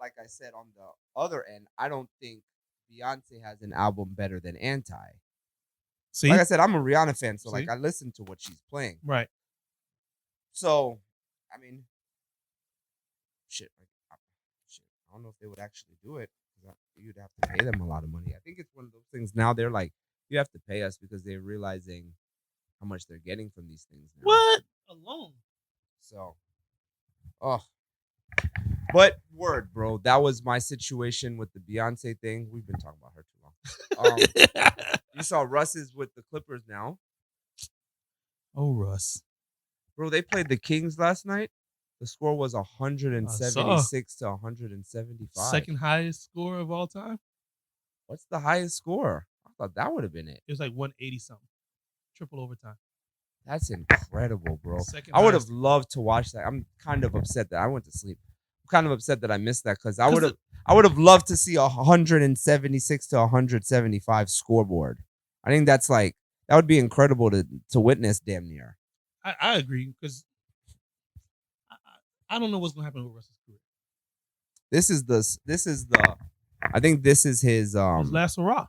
like I said, on the other end, I don't think Beyonce has an album better than Anti. See? Like I said, I'm a Rihanna fan, so See? like I listen to what she's playing. Right. So, I mean, shit. I don't know if they would actually do it. You'd have to pay them a lot of money. I think it's one of those things now. They're like, you have to pay us because they're realizing how much they're getting from these things now. What? Alone. So, but word, bro. That was my situation with the Beyonce thing. We've been talking about her too long. You saw Russ is with the Clippers now. Oh, Russ. Bro, they played the Kings last night. The score was 176 to 175. Second highest score of all time. What's the highest score? I thought that would have been it. It was like 180 something. Triple overtime. That's incredible, bro. Second I would have highest. loved to watch that. I'm kind of upset that I went to sleep. I'm kind of upset that I missed that because I 'Cause would have loved to see 176 to 175 scoreboard. I think that's like that would be incredible to witness damn near. I agree because I don't know what's gonna happen with Russell's career. This is the I think this is his His last hurrah.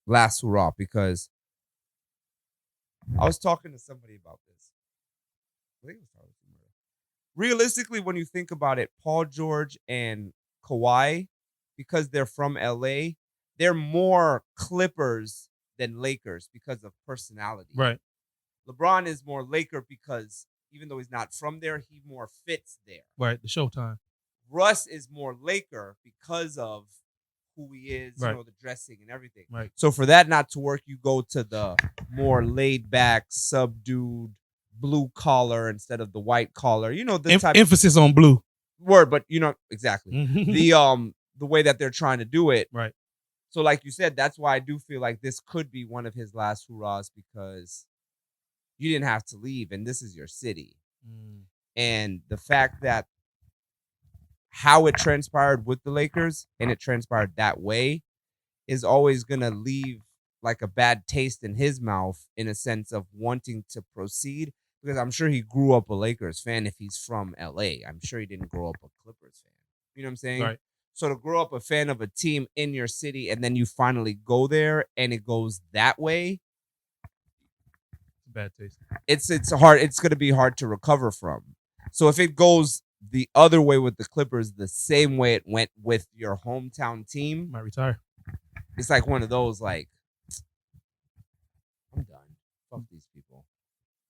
last hurrah because I was talking to somebody about this. I think it was talking to somebody. Realistically, when you think about it, Paul George and Kawhi, because they're from LA, they're more Clippers than Lakers because of personality. Right. LeBron is more Laker because even though he's not from there, he more fits there. Right. The Showtime. Russ is more Laker because of who he is, Right. you know, the dressing and everything. Right. So for that not to work, you go to the more laid back, subdued, blue collar instead of the white collar. You know, the type Emphasis on blue. word, but you know exactly the the way that they're trying to do it. Right. So, like you said, that's why I do feel like this could be one of his last hurrahs because you didn't have to leave, and this is your city. And the fact that how it transpired with the Lakers and it transpired that way is always gonna leave like a bad taste in his mouth in a sense of wanting to proceed because I'm sure he grew up a Lakers fan if he's from LA. I'm sure he didn't grow up a Clippers fan. You know what I'm saying? Right. So to grow up a fan of a team in your city and then you finally go there and it goes that way, Bad taste. it's hard. It's gonna be hard to recover from. So if it goes the other way with the Clippers, the same way it went with your hometown team, Might retire. it's like one of those like, I'm done. Fuck these people.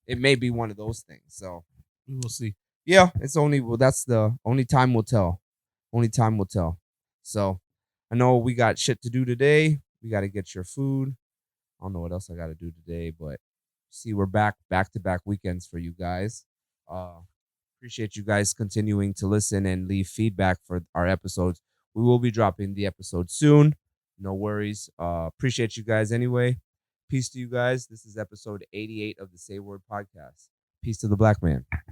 It may be one of those things. So We will see. yeah, that's the only time will tell. Only time will tell. So I know we got shit to do today. We got to get your food. I don't know what else I got to do today, but see, we're back to back weekends for you guys. Appreciate you guys continuing to listen and leave feedback for our episodes. We will be dropping the episode soon. No worries. Appreciate you guys anyway. Peace to you guys. This is episode 88 of the Say Word podcast. Peace to the black man.